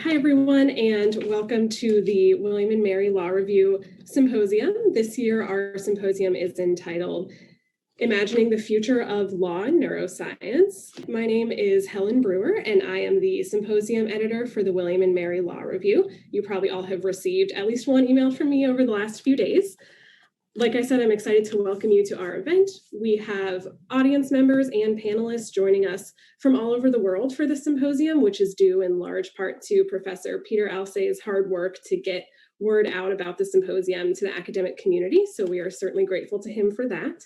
Hi, everyone, and welcome to the William and Mary Law Review Symposium. This year, our symposium is entitled Imagining the Future of Law and Neuroscience. My name is Helen Brewer, and I am the symposium editor for the William and Mary Law Review. You probably all have received at least one email from me over the last few days. Like I said, I'm excited to welcome you to our event. We have audience members and panelists joining us from all over the world for the symposium, which is due in large part to Professor Peter Alsay's hard work to get word out about the symposium to the academic community. So we are certainly grateful to him for that.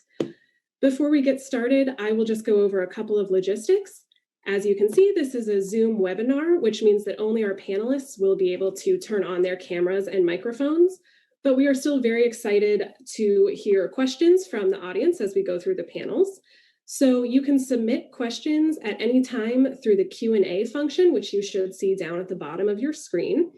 Before we get started, I will just go over a couple of logistics. As you can see, this is a Zoom webinar, which means that only our panelists will be able to turn on their cameras and microphones. But we are still very excited to hear questions from the audience as we go through the panels. So you can submit questions at any time through the Q&A function, which you should see down at the bottom of your screen.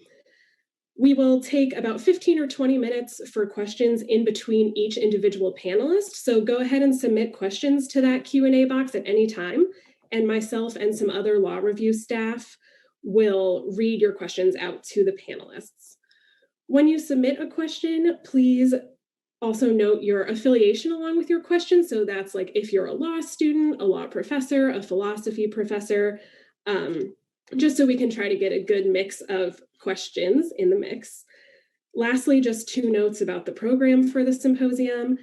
We will take about 15 or 20 minutes for questions in between each individual panelist. So go ahead and submit questions to that Q&A box at any time. And myself and some other law review staff will read your questions out to the panelists. When you submit a question, please also note your affiliation along with your question. So that's like if you're a law student, a law professor, a philosophy professor, just so we can try to get a good mix of questions in the mix. Lastly, just 2 notes about the program for the symposium,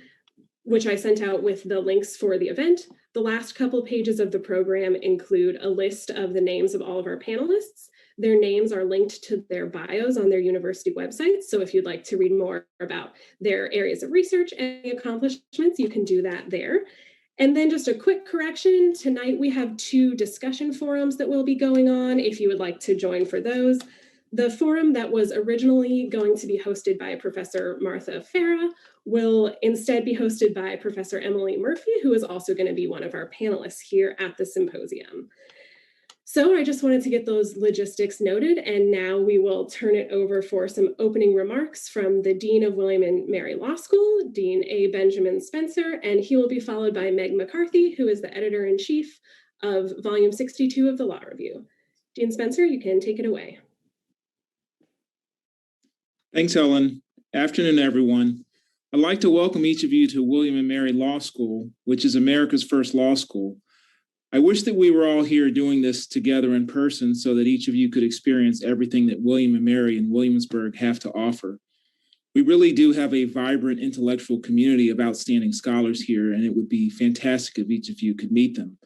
which I sent out with the links for the event. The last couple pages of the program include a list of the names of all of our panelists. Their names are linked to their bios on their university websites. So if you'd like to read more about their areas of research and accomplishments, you can do that there. And then just a quick correction, tonight we have 2 discussion forums that will be going on if you would like to join for those. The forum that was originally going to be hosted by Professor Martha Farah will instead be hosted by Professor Emily Murphy, who is also going to be one of our panelists here at the symposium. So I just wanted to get those logistics noted, and now we will turn it over for some opening remarks from the Dean of William and Mary Law School, Dean A. Benjamin Spencer, and he will be followed by Meg McCarthy, who is the editor-in-chief of Volume 62 of the Law Review. Dean Spencer, you can take it away. Thanks, Helen. Afternoon, everyone. I'd like to welcome each of you to William and Mary Law School, which is America's first law school. I wish that we were all here doing this together in person so that each of you could experience everything that William and Mary in Williamsburg have to offer. We really do have a vibrant intellectual community of outstanding scholars here, and it would be fantastic if each of you could meet them.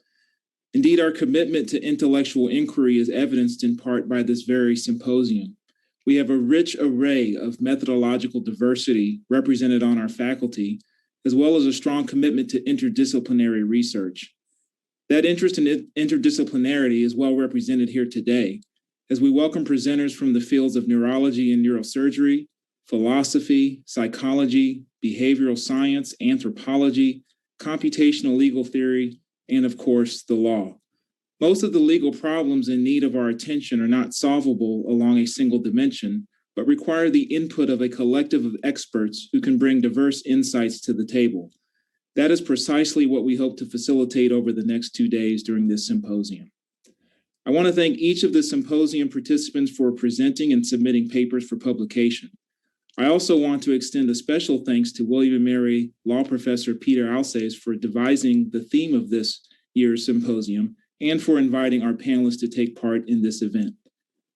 Indeed, our commitment to intellectual inquiry is evidenced in part by this very symposium. We have a rich array of methodological diversity represented on our faculty, as well as a strong commitment to interdisciplinary research. That interest in interdisciplinarity is well represented here today, as we welcome presenters from the fields of neurology and neurosurgery, philosophy, psychology, behavioral science, anthropology, computational legal theory, and of course, the law. Most of the legal problems in need of our attention are not solvable along a single dimension, but require the input of a collective of experts who can bring diverse insights to the table. That is precisely what we hope to facilitate over the next 2 days during this symposium. I want to thank each of the symposium participants for presenting and submitting papers for publication. I also want to extend a special thanks to William & Mary Law Professor Peter Alsays for devising the theme of this year's symposium and for inviting our panelists to take part in this event.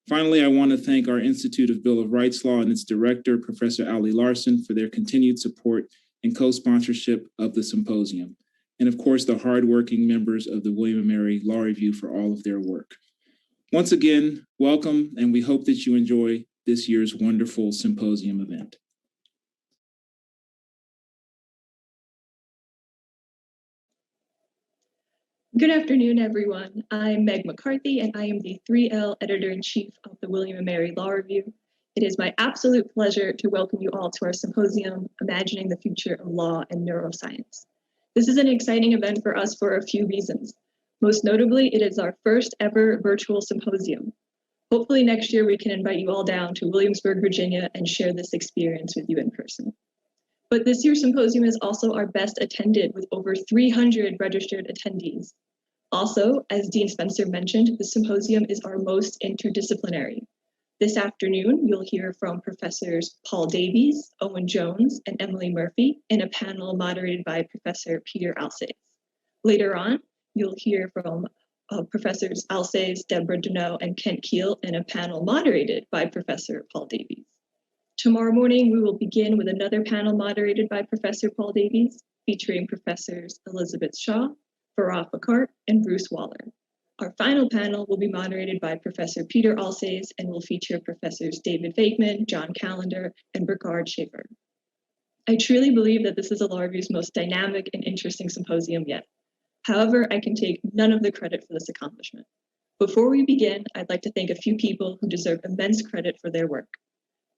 Finally, I want to thank our Institute of Bill of Rights Law and its director, Professor Ali Larson, for their continued support and co-sponsorship of the symposium. And of course, the hardworking members of the William & Mary Law Review for all of their work. Once again, welcome, and we hope that you enjoy this year's wonderful symposium event. Good afternoon, everyone. I'm Meg McCarthy, and I am the 3L Editor-in-Chief of the William & Mary Law Review. It is my absolute pleasure to welcome you all to our symposium, Imagining the Future of Law and Neuroscience. This is an exciting event for us for a few reasons. Most notably, it is our first ever virtual symposium. Hopefully next year we can invite you all down to Williamsburg, Virginia, and share this experience with you in person. But this year's symposium is also our best attended with over 300 registered attendees. Also, as Dean Spencer mentioned, the symposium is our most interdisciplinary. This afternoon, you'll hear from Professors Paul Davies, Owen Jones, and Emily Murphy in a panel moderated by Professor Peter Alsace. Later on, you'll hear from Professors Alsace, Deborah Deneau, and Kent Keel in a panel moderated by Professor Paul Davies. Tomorrow morning, we will begin with another panel moderated by Professor Paul Davies, featuring Professors Elizabeth Shaw, Farah Fakart, and Bruce Waller. Our final panel will be moderated by Professor Peter Alsace and will feature Professors David Fakeman, John Callender, and Burkhard Schaefer. I truly believe that this is a law review's most dynamic and interesting symposium yet. However, I can take none of the credit for this accomplishment. Before we begin, I'd like to thank a few people who deserve immense credit for their work.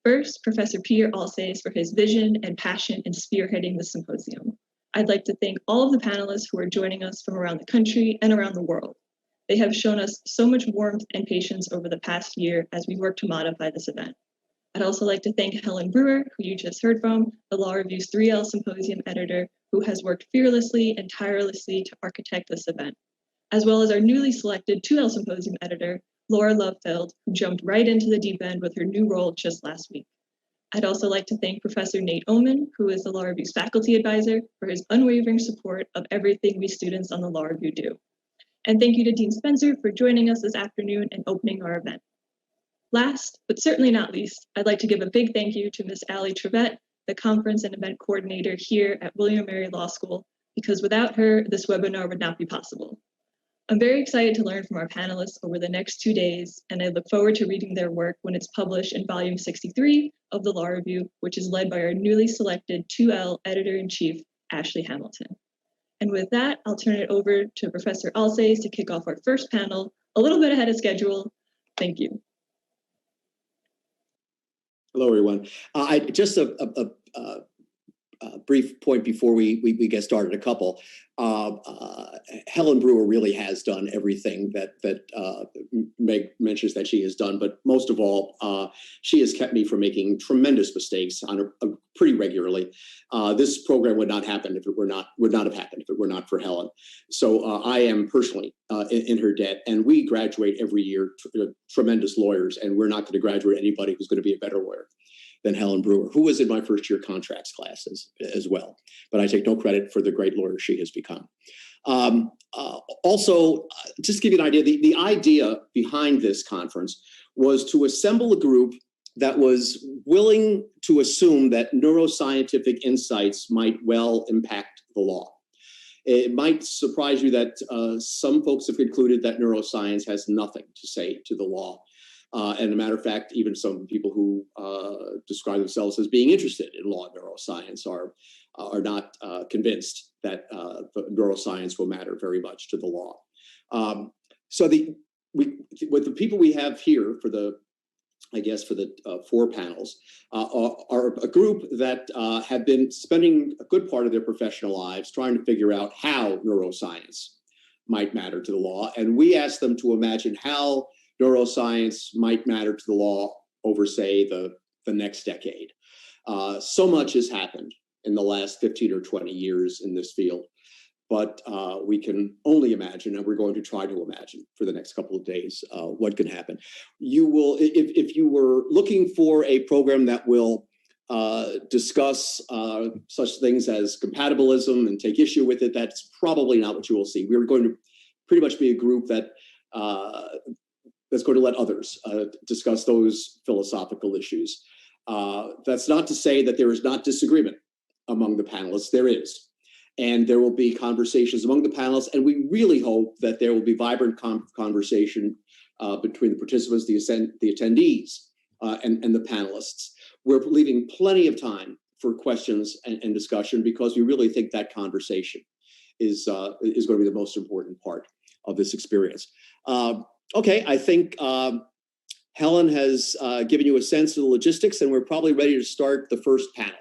First, Professor Peter Alsace for his vision and passion in spearheading the symposium. I'd like to thank all of the panelists who are joining us from around the country and around the world. They have shown us so much warmth and patience over the past year as we work to modify this event. I'd also like to thank Helen Brewer, who you just heard from, the Law Review's 3L Symposium editor, who has worked fearlessly and tirelessly to architect this event, as well as our newly selected 2L Symposium editor, Laura Lovefeld, who jumped right into the deep end with her new role just last week. I'd also like to thank Professor Nate Oman, who is the Law Review's faculty advisor, for his unwavering support of everything we students on the Law Review do. And thank you to Dean Spencer for joining us this afternoon and opening our event. Last, but certainly not least, I'd like to give a big thank you to Ms. Allie Trevette, the conference and event coordinator here at William & Mary Law School, because without her, this webinar would not be possible. I'm very excited to learn from our panelists over the next 2 days, and I look forward to reading their work when it's published in volume 63 of the Law Review, which is led by our newly selected 2L editor-in-chief, Ashley Hamilton. And with that, I'll turn it over to Professor Alsace to kick off our first panel, a little bit ahead of schedule. Thank you. Hello, everyone. Just a brief point before we get started. A couple. Helen Brewer really has done everything that Meg mentions that she has done, but most of all, she has kept me from making tremendous mistakes on pretty regularly. This program would not happen if it were not for Helen. So I am personally in her debt, and we graduate every year tremendous lawyers, and we're not going to graduate anybody who's going to be a better lawyer than Helen Brewer, who was in my first year contracts class as well. But I take no credit for the great lawyer she has become. Also, just to give you an idea, the idea behind this conference was to assemble a group that was willing to assume that neuroscientific insights might well impact the law. It might surprise you that some folks have concluded that neuroscience has nothing to say to the law. And as a matter of fact, even some people who describe themselves as being interested in law and neuroscience are not convinced that neuroscience will matter very much to the law. So with the people we have here for the 4 panels are a group that have been spending a good part of their professional lives trying to figure out how neuroscience might matter to the law. And we asked them to imagine how neuroscience might matter to the law over, say, the next decade. So much has happened in the last 15 or 20 years in this field, but we can only imagine, and we're going to try to imagine for the next couple of days what can happen. You will, if you were looking for a program that will discuss such things as compatibilism and take issue with it, that's probably not what you will see. We're going to pretty much be a group that's going to let others discuss those philosophical issues. That's not to say that there is not disagreement among the panelists. There is. And there will be conversations among the panelists, and we really hope that there will be vibrant conversation between the participants, the attendees, and the panelists. We're leaving plenty of time for questions and discussion because we really think that conversation is going to be the most important part of this experience. Okay, I think Helen has given you a sense of the logistics, and we're probably ready to start the first panel.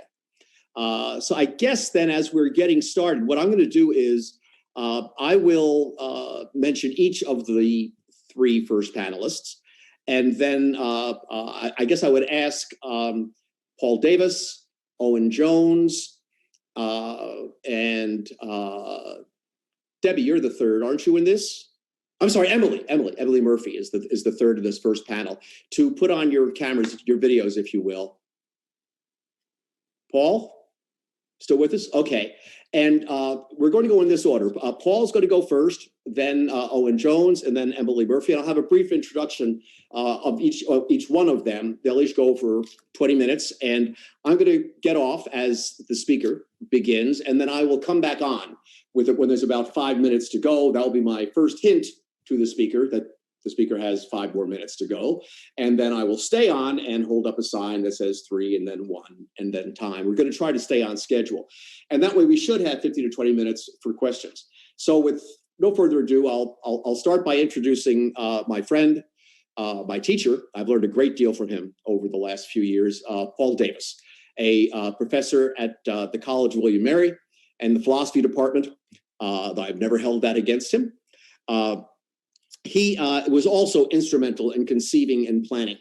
So I guess then, as we're getting started, what I'm going to do is I will mention each of the 3 first panelists, and then I guess I would ask Paul Davies, Owen Jones, and Debbie, you're the third, aren't you, in this? I'm sorry, Emily Murphy is the third of this first panel, to put on your cameras, your videos, if you will. Paul, still with us? Okay. And we're going to go in this order. Paul's going to go first, then Owen Jones, and then Emily Murphy. And I'll have a brief introduction of each one of them. They'll each go for 20 minutes. And I'm going to get off as the speaker begins, and then I will come back on with it when there's about 5 minutes to go. That'll be my first hint to the speaker that the speaker has 5 more minutes to go. And then I will stay on and hold up a sign that says 3 and then 1 and then time. We're going to try to stay on schedule. And that way we should have 15 to 20 minutes for questions. So with no further ado, I'll start by introducing my friend, my teacher. I've learned a great deal from him over the last few years, Paul Davies, a professor at the College of William Mary and the philosophy department. Though I've never held that against him. He was also instrumental in conceiving and planning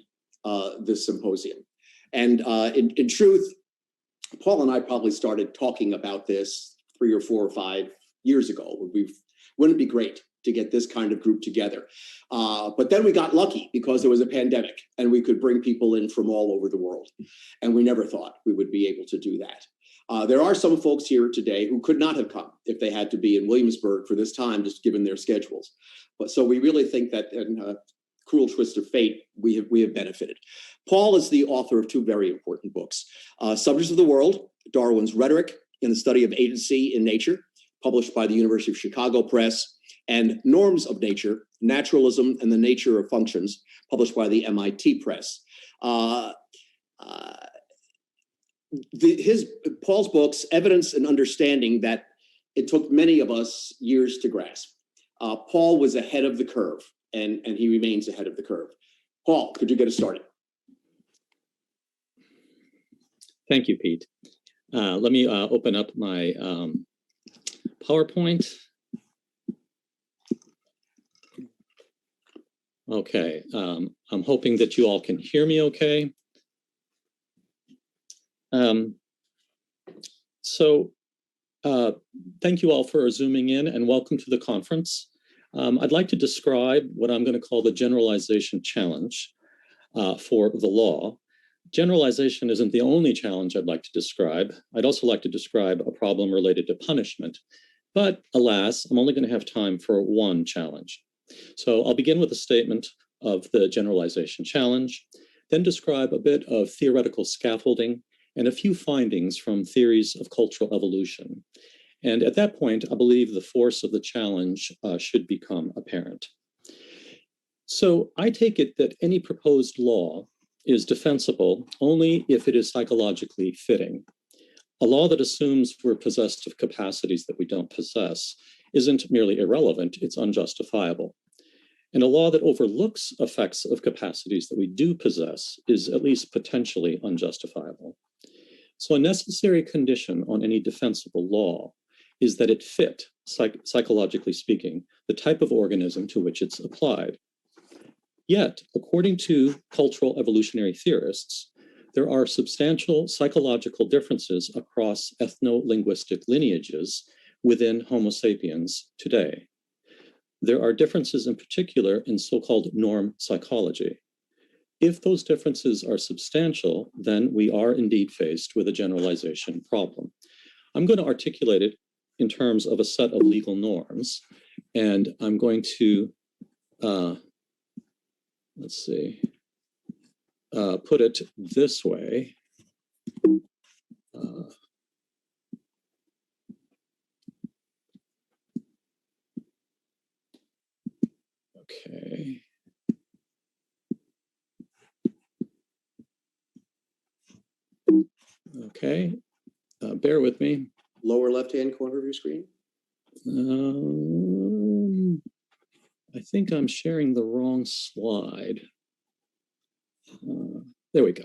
this symposium. And in truth, Paul and I probably started talking about this 3 or 4 or 5 years ago. Wouldn't it be great to get this kind of group together? But then we got lucky because there was a pandemic and we could bring people in from all over the world. And we never thought we would be able to do that. There are some folks here today who could not have come if they had to be in Williamsburg for this time, just given their schedules. But so we really think that in a cruel twist of fate, we have benefited. Paul is the author of 2 very important books, Subjects of the World, Darwin's Rhetoric in the Study of Agency in Nature, published by the University of Chicago Press, and Norms of Nature, Naturalism and the Nature of Functions, published by the MIT Press. Paul's books, Evidence and Understanding, that it took many of us years to grasp. Paul was ahead of the curve, and he remains ahead of the curve. Paul, could you get us started? Thank you, Pete. Let me open up my PowerPoint. Okay, I'm hoping that you all can hear me okay. Thank you all for zooming in, and welcome to the conference. I'd like to describe what I'm going to call the generalization challenge for the law. Generalization isn't the only challenge I'd like to describe. I'd also like to describe a problem related to punishment. But alas, I'm only going to have time for one challenge. So I'll begin with a statement of the generalization challenge, then describe a bit of theoretical scaffolding and a few findings from theories of cultural evolution. And at that point, I believe the force of the challenge should become apparent. So I take it that any proposed law is defensible only if it is psychologically fitting. A law that assumes we're possessed of capacities that we don't possess isn't merely irrelevant, it's unjustifiable. And a law that overlooks effects of capacities that we do possess is at least potentially unjustifiable. So a necessary condition on any defensible law is that it fit, psychologically speaking, the type of organism to which it's applied. Yet, according to cultural evolutionary theorists, there are substantial psychological differences across ethno-linguistic lineages within Homo sapiens today. There are differences in particular in so-called norm psychology. If those differences are substantial, then we are indeed faced with a generalization problem. I'm going to articulate it in terms of a set of legal norms, and I'm going to, put it this way. Okay. Okay, bear with me. Lower left-hand corner of your screen. I think I'm sharing the wrong slide. There we go.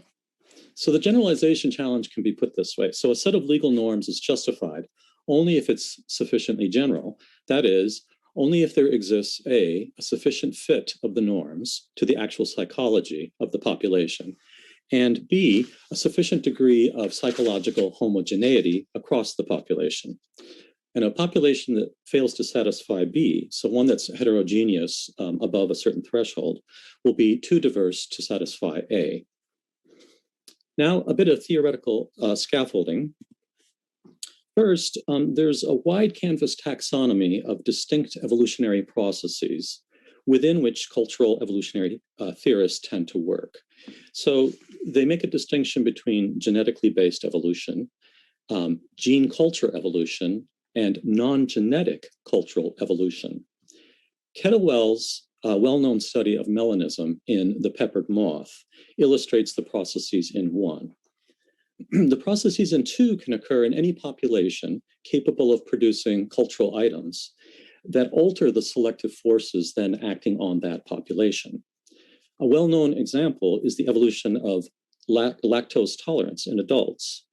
So the generalization challenge can be put this way. So a set of legal norms is justified only if it's sufficiently general. That is, only if there exists a sufficient fit of the norms to the actual psychology of the population, and B, a sufficient degree of psychological homogeneity across the population. And a population that fails to satisfy B, so one that's heterogeneous above a certain threshold, will be too diverse to satisfy A. Now, a bit of theoretical scaffolding. First, there's a wide canvas taxonomy of distinct evolutionary processes within which cultural evolutionary theorists tend to work. So they make a distinction between genetically based evolution, gene culture evolution, and non-genetic cultural evolution. Kettlewell's well-known study of melanism in the peppered moth illustrates the processes in one. The processes in two can occur in any population capable of producing cultural items that alter the selective forces then acting on that population. A well-known example is the evolution of lactose tolerance in adults.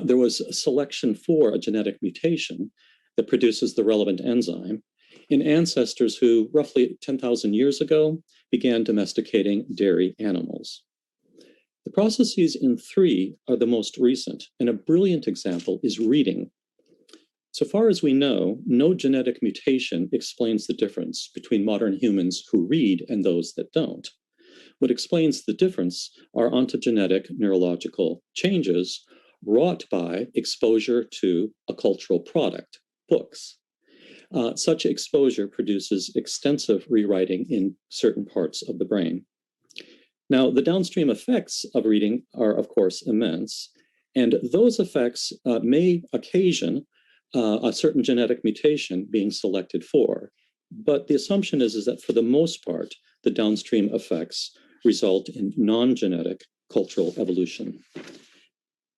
There was a selection for a genetic mutation that produces the relevant enzyme in ancestors who, roughly 10,000 years ago, began domesticating dairy animals. The processes in three are the most recent, and a brilliant example is reading. So far as we know, no genetic mutation explains the difference between modern humans who read and those that don't. What explains the difference are ontogenetic neurological changes wrought by exposure to a cultural product, books. Such exposure produces extensive rewriting in certain parts of the brain. Now, the downstream effects of reading are, of course, immense, and those effects may occasion a certain genetic mutation being selected for. But the assumption is that for the most part, the downstream effects result in non-genetic cultural evolution.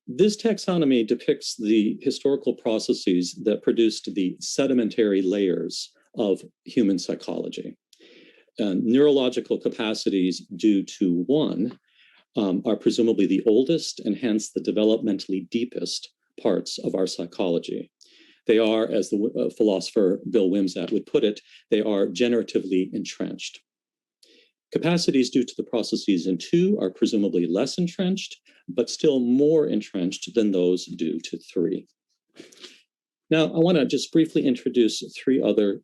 This taxonomy depicts the historical processes that produced the sedimentary layers of human psychology. Neurological capacities due to one are presumably the oldest and hence the developmentally deepest parts of our psychology. They are, as the philosopher Bill Wimsatt would put it, they are generatively entrenched. Capacities due to the processes in two are presumably less entrenched, but still more entrenched than those due to three. Now, I want to just briefly introduce three other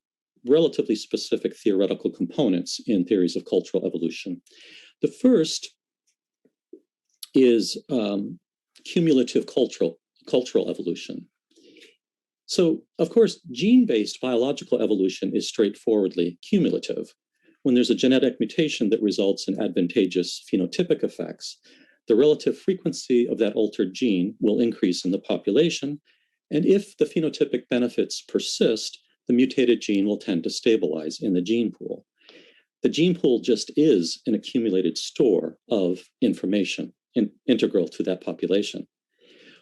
relatively specific theoretical components in theories of cultural evolution. The first is cumulative cultural evolution. So, of course, gene-based biological evolution is straightforwardly cumulative. When there's a genetic mutation that results in advantageous phenotypic effects, the relative frequency of that altered gene will increase in the population, and if the phenotypic benefits persist, the mutated gene will tend to stabilize in the gene pool. The gene pool just is an accumulated store of information integral to that population.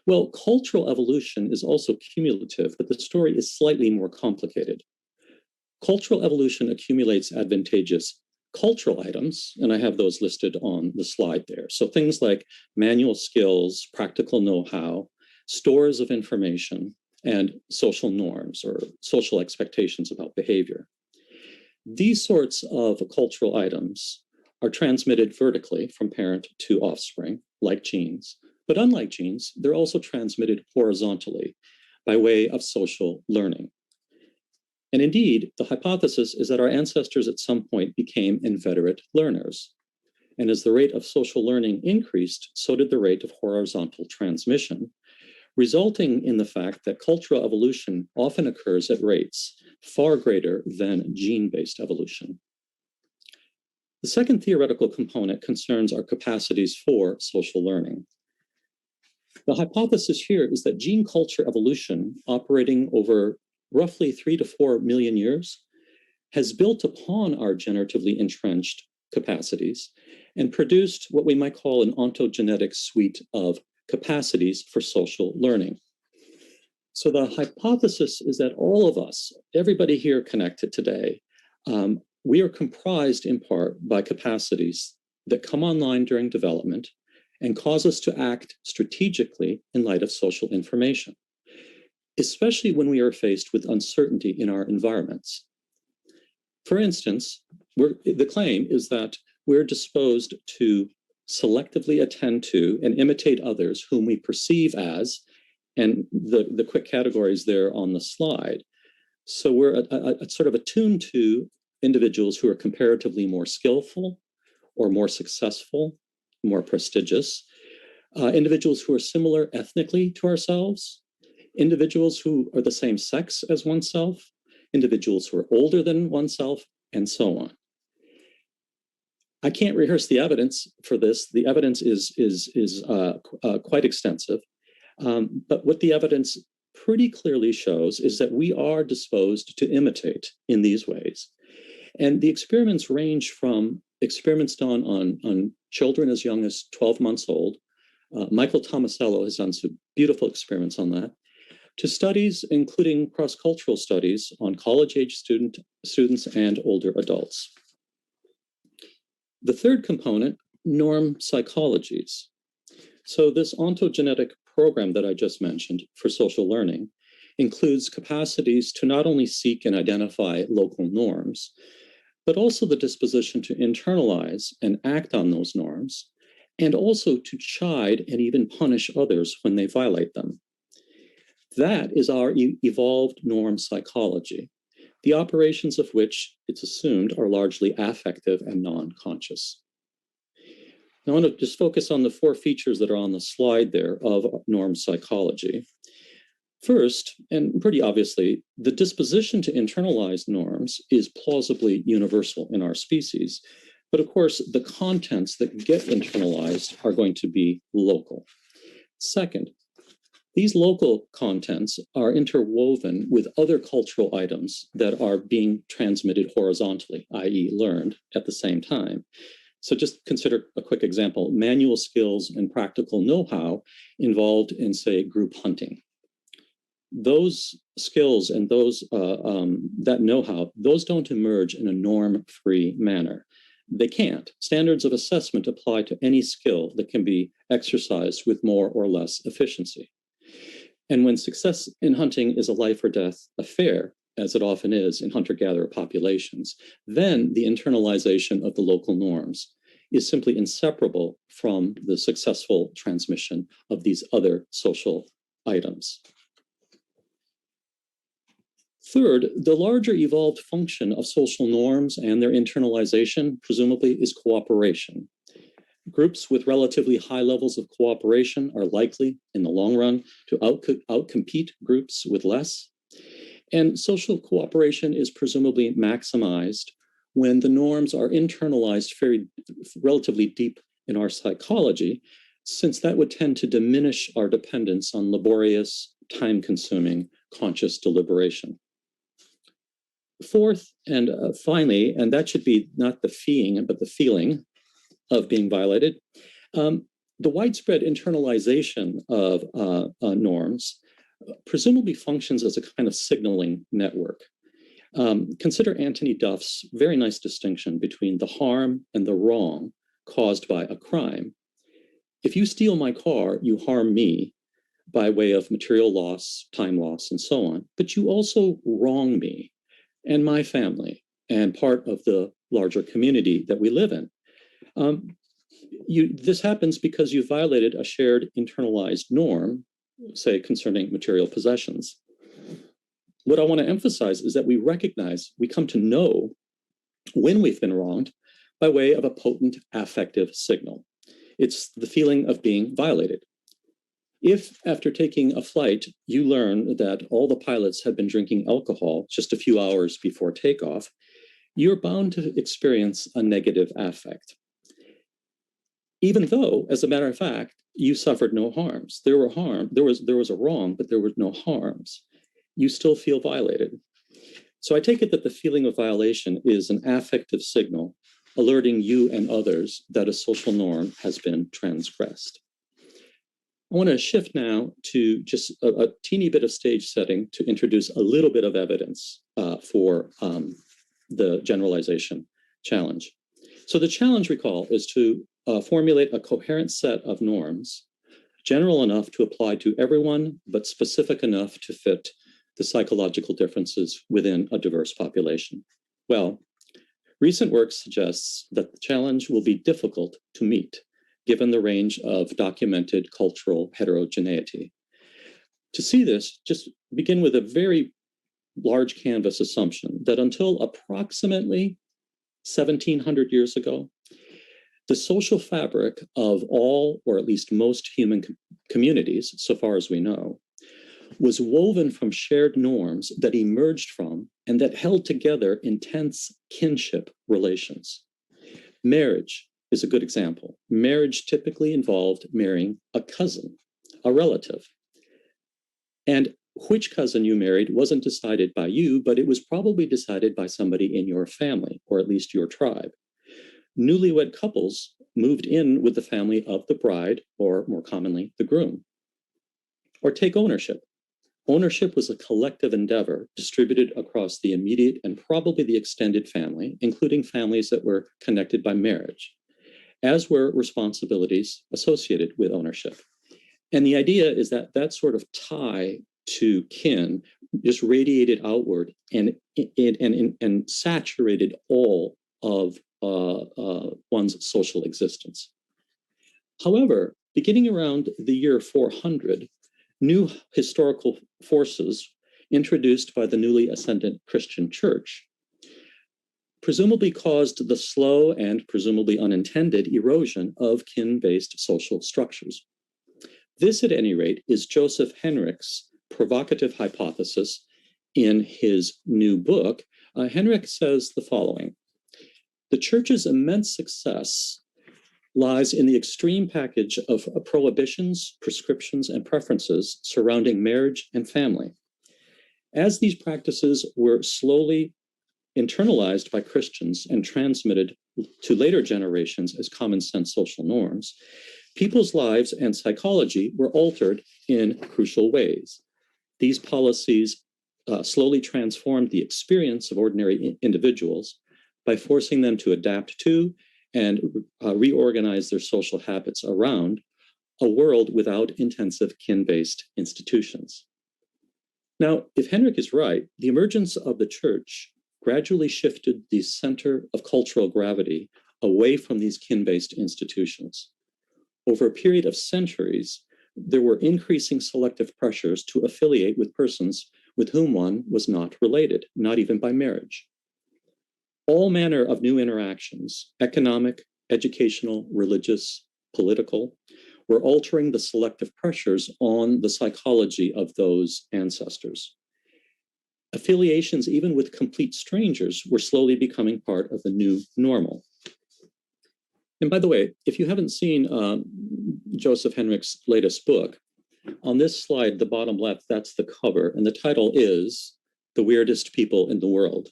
Well, cultural evolution is also cumulative, but the story is slightly more complicated. Cultural evolution accumulates advantageous cultural items, and I have those listed on the slide there. So things like manual skills, practical know-how, stores of information, and social norms or social expectations about behavior. These sorts of cultural items are transmitted vertically from parent to offspring, like genes. But unlike genes, they're also transmitted horizontally by way of social learning. And indeed, the hypothesis is that our ancestors at some point became inveterate learners. And as the rate of social learning increased, so did the rate of horizontal transmission, resulting in the fact that cultural evolution often occurs at rates far greater than gene-based evolution. The second theoretical component concerns our capacities for social learning. The hypothesis here is that gene culture evolution, operating over roughly 3 to 4 million years, has built upon our generatively entrenched capacities and produced what we might call an ontogenetic suite of capacities for social learning. So the hypothesis is that all of us, everybody here connected today, we are comprised in part by capacities that come online during development and cause us to act strategically in light of social information, especially when we are faced with uncertainty in our environments. For instance, the claim is that we're disposed to selectively attend to and imitate others whom we perceive as And the quick categories there on the slide. So we're sort of attuned to individuals who are comparatively more skillful or more successful, more prestigious, individuals who are similar ethnically to ourselves, individuals who are the same sex as oneself, individuals who are older than oneself, and so on. I can't rehearse the evidence for this. The evidence is quite extensive. But what the evidence pretty clearly shows is that we are disposed to imitate in these ways. And the experiments range from experiments done on children as young as 12 months old. Michael Tomasello has done some beautiful experiments on that, to studies including cross-cultural studies on college-age students and older adults. The third component, norm psychologies. So this ontogenetic program that I just mentioned for social learning includes capacities to not only seek and identify local norms, but also the disposition to internalize and act on those norms, and also to chide and even punish others when they violate them. That is our evolved norm psychology, the operations of which, it's assumed, are largely affective and non-conscious. Now, I want to just focus on the four features that are on the slide there of norm psychology. First, and pretty obviously, the disposition to internalize norms is plausibly universal in our species. But of course, the contents that get internalized are going to be local. Second, these local contents are interwoven with other cultural items that are being transmitted horizontally, i.e. learned at the same time. So just consider a quick example, manual skills and practical know-how involved in, say, group hunting. Those skills and those that know-how, those don't emerge in a norm-free manner. They can't. Standards of assessment apply to any skill that can be exercised with more or less efficiency. And when success in hunting is a life or death affair, as it often is in hunter-gatherer populations, then the internalization of the local norms is simply inseparable from the successful transmission of these other social items. Third, the larger evolved function of social norms and their internalization, presumably, is cooperation. Groups with relatively high levels of cooperation are likely, in the long run, to outcompete groups with less. And social cooperation is presumably maximized when the norms are internalized relatively deep in our psychology, since that would tend to diminish our dependence on laborious, time-consuming, conscious deliberation. Fourth, and finally, and that should be not the feeing, but the feeling of being violated, the widespread internalization of norms presumably functions as a kind of signaling network. Consider Anthony Duff's very nice distinction between the harm and the wrong caused by a crime. If you steal my car, you harm me by way of material loss, time loss, and so on, but you also wrong me and my family and part of the larger community that we live in. This happens because you violated a shared internalized norm, say, concerning material possessions. What I want to emphasize is that we recognize, we come to know when we've been wronged by way of a potent affective signal. It's the feeling of being violated. If after taking a flight, you learn that all the pilots had been drinking alcohol just a few hours before takeoff, you're bound to experience a negative affect. Even though, as a matter of fact, you suffered no harms. There was a wrong, but there were no harms. You still feel violated. So I take it that the feeling of violation is an affective signal alerting you and others that a social norm has been transgressed. I want to shift now to just a teeny bit of stage setting to introduce a little bit of evidence for the generalization challenge. So the challenge, recall, is to formulate a coherent set of norms, general enough to apply to everyone, but specific enough to fit the psychological differences within a diverse population. Well, recent work suggests that the challenge will be difficult to meet, given the range of documented cultural heterogeneity. To see this, just begin with a very large canvas assumption that until approximately 1700 years ago, the social fabric of all, or at least most human communities, so far as we know, was woven from shared norms that emerged from and that held together intense kinship relations. Marriage is a good example. Marriage typically involved marrying a cousin, a relative. And which cousin you married wasn't decided by you, but it was probably decided by somebody in your family, or at least your tribe. Newlywed couples moved in with the family of the bride, or more commonly, the groom. Or take ownership. Ownership was a collective endeavor distributed across the immediate and probably the extended family, including families that were connected by marriage, as were responsibilities associated with ownership. And the idea is that that sort of tie to kin just radiated outward and saturated all of one's social existence. However, beginning around the year 400, new historical forces introduced by the newly ascendant Christian church presumably caused the slow and presumably unintended erosion of kin-based social structures. This, at any rate, is Joseph Henrich's provocative hypothesis in his new book. Henrich says the following: the church's immense success lies in the extreme package of prohibitions, prescriptions, and preferences surrounding marriage and family. As these practices were slowly internalized by Christians and transmitted to later generations as common sense social norms, people's lives and psychology were altered in crucial ways. These policies slowly transformed the experience of ordinary individuals by forcing them to adapt to and reorganize their social habits around a world without intensive kin-based institutions. Now, if Henrich is right, the emergence of the church gradually shifted the center of cultural gravity away from these kin-based institutions. Over a period of centuries, there were increasing selective pressures to affiliate with persons with whom one was not related, not even by marriage. All manner of new interactions, economic, educational, religious, political, were altering the selective pressures on the psychology of those ancestors. Affiliations, even with complete strangers, were slowly becoming part of the new normal. And by the way, if you haven't seen Joseph Henrich's latest book, on this slide, the bottom left, that's the cover, and the title is The Weirdest People in the World.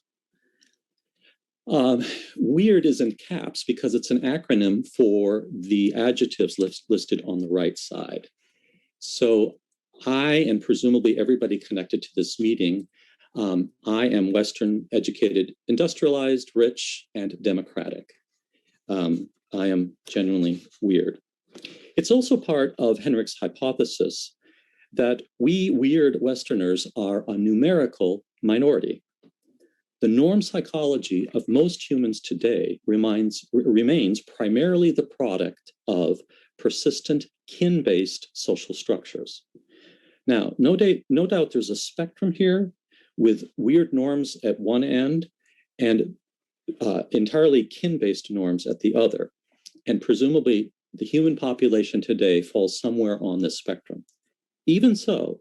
Weird is in caps because it's an acronym for the adjectives listed on the right side. So I, and presumably everybody connected to this meeting, I am Western educated, industrialized, rich, and democratic. I am genuinely weird. It's also part of Henrich's hypothesis that we weird Westerners are a numerical minority. The norm psychology of most humans today remains primarily the product of persistent kin-based social structures. Now, no doubt there's a spectrum here with weird norms at one end and entirely kin-based norms at the other. And presumably the human population today falls somewhere on this spectrum. Even so,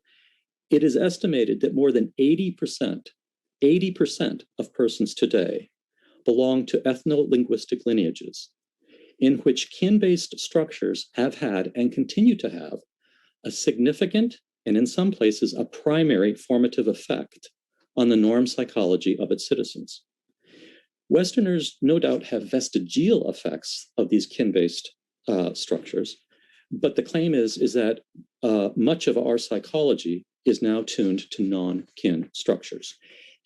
it is estimated that more than 80% of persons today belong to ethno-linguistic lineages in which kin-based structures have had and continue to have a significant and in some places a primary formative effect on the norm psychology of its citizens. Westerners no doubt have vestigial effects of these kin-based structures, but the claim is that much of our psychology is now tuned to non-kin structures.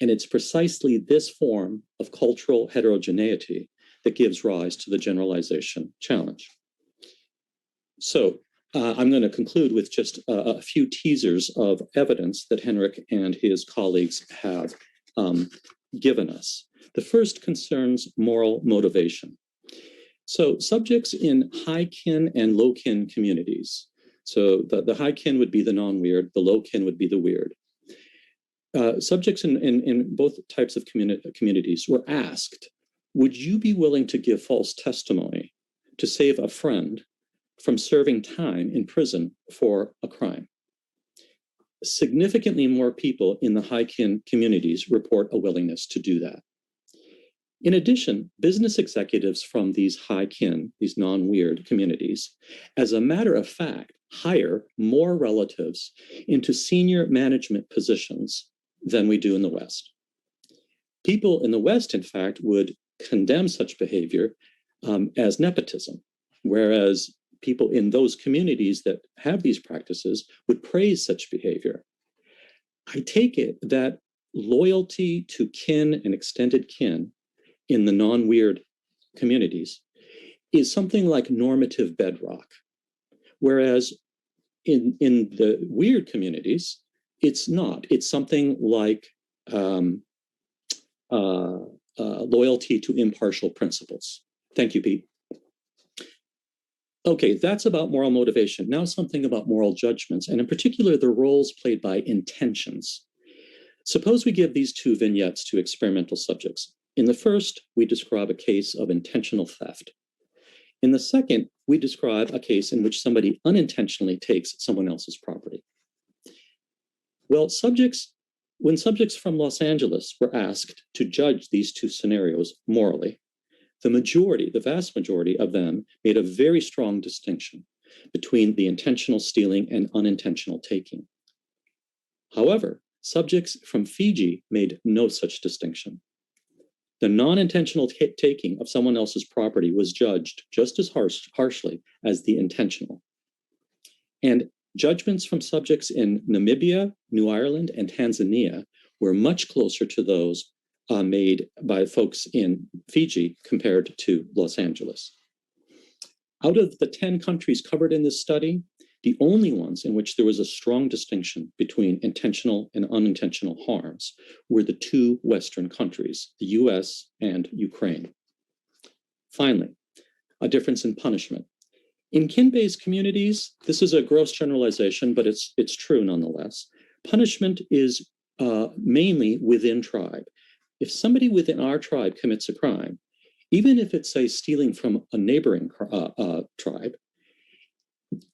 And it's precisely this form of cultural heterogeneity that gives rise to the generalization challenge. So I'm going to conclude with just a few teasers of evidence that Henrich and his colleagues have given us. The first concerns moral motivation. So subjects in high kin and low kin communities So the high kin would be the non-weird, the low kin would be the weird. Subjects in both types of communities were asked, would you be willing to give false testimony to save a friend from serving time in prison for a crime? Significantly more people in the high kin communities report a willingness to do that. In addition, business executives from these high kin, these non-weird communities, as a matter of fact, hire more relatives into senior management positions than we do in the West. People in the West, in fact, would condemn such behavior as nepotism, whereas people in those communities that have these practices would praise such behavior. I take it that loyalty to kin and extended kin in the non-weird communities is something like normative bedrock, whereas in the weird communities, it's not. It's something like loyalty to impartial principles. Thank you, Pete. Okay, that's about moral motivation. Now something about moral judgments, and in particular, the roles played by intentions. Suppose we give these two vignettes to experimental subjects. In the first, we describe a case of intentional theft. In the second, we describe a case in which somebody unintentionally takes someone else's property. Well, when subjects from Los Angeles were asked to judge these two scenarios morally, the vast majority of them made a very strong distinction between the intentional stealing and unintentional taking. However, subjects from Fiji made no such distinction. The non-intentional taking of someone else's property was judged just as harshly as the intentional. And judgments from subjects in Namibia, New Ireland, and Tanzania were much closer to those made by folks in Fiji compared to Los Angeles. Out of the 10 countries covered in this study, the only ones in which there was a strong distinction between intentional and unintentional harms were the two Western countries, the US and Ukraine. Finally, a difference in punishment. In kin-based communities, this is a gross generalization, but it's true nonetheless. Punishment is mainly within tribe. If somebody within our tribe commits a crime, even if it's, say, stealing from a neighboring tribe,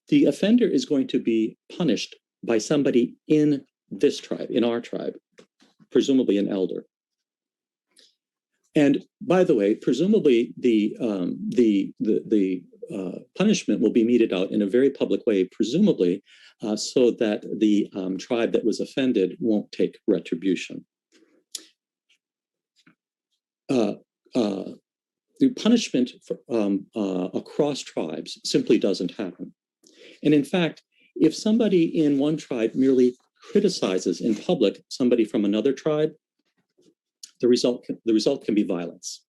the offender is going to be punished by somebody in this tribe, in our tribe, presumably an elder. And by the way, presumably the punishment will be meted out in a very public way, presumably so that the tribe that was offended won't take retribution. The punishment across tribes simply doesn't happen. And in fact, if somebody in one tribe merely criticizes in public somebody from another tribe, the result can be violence.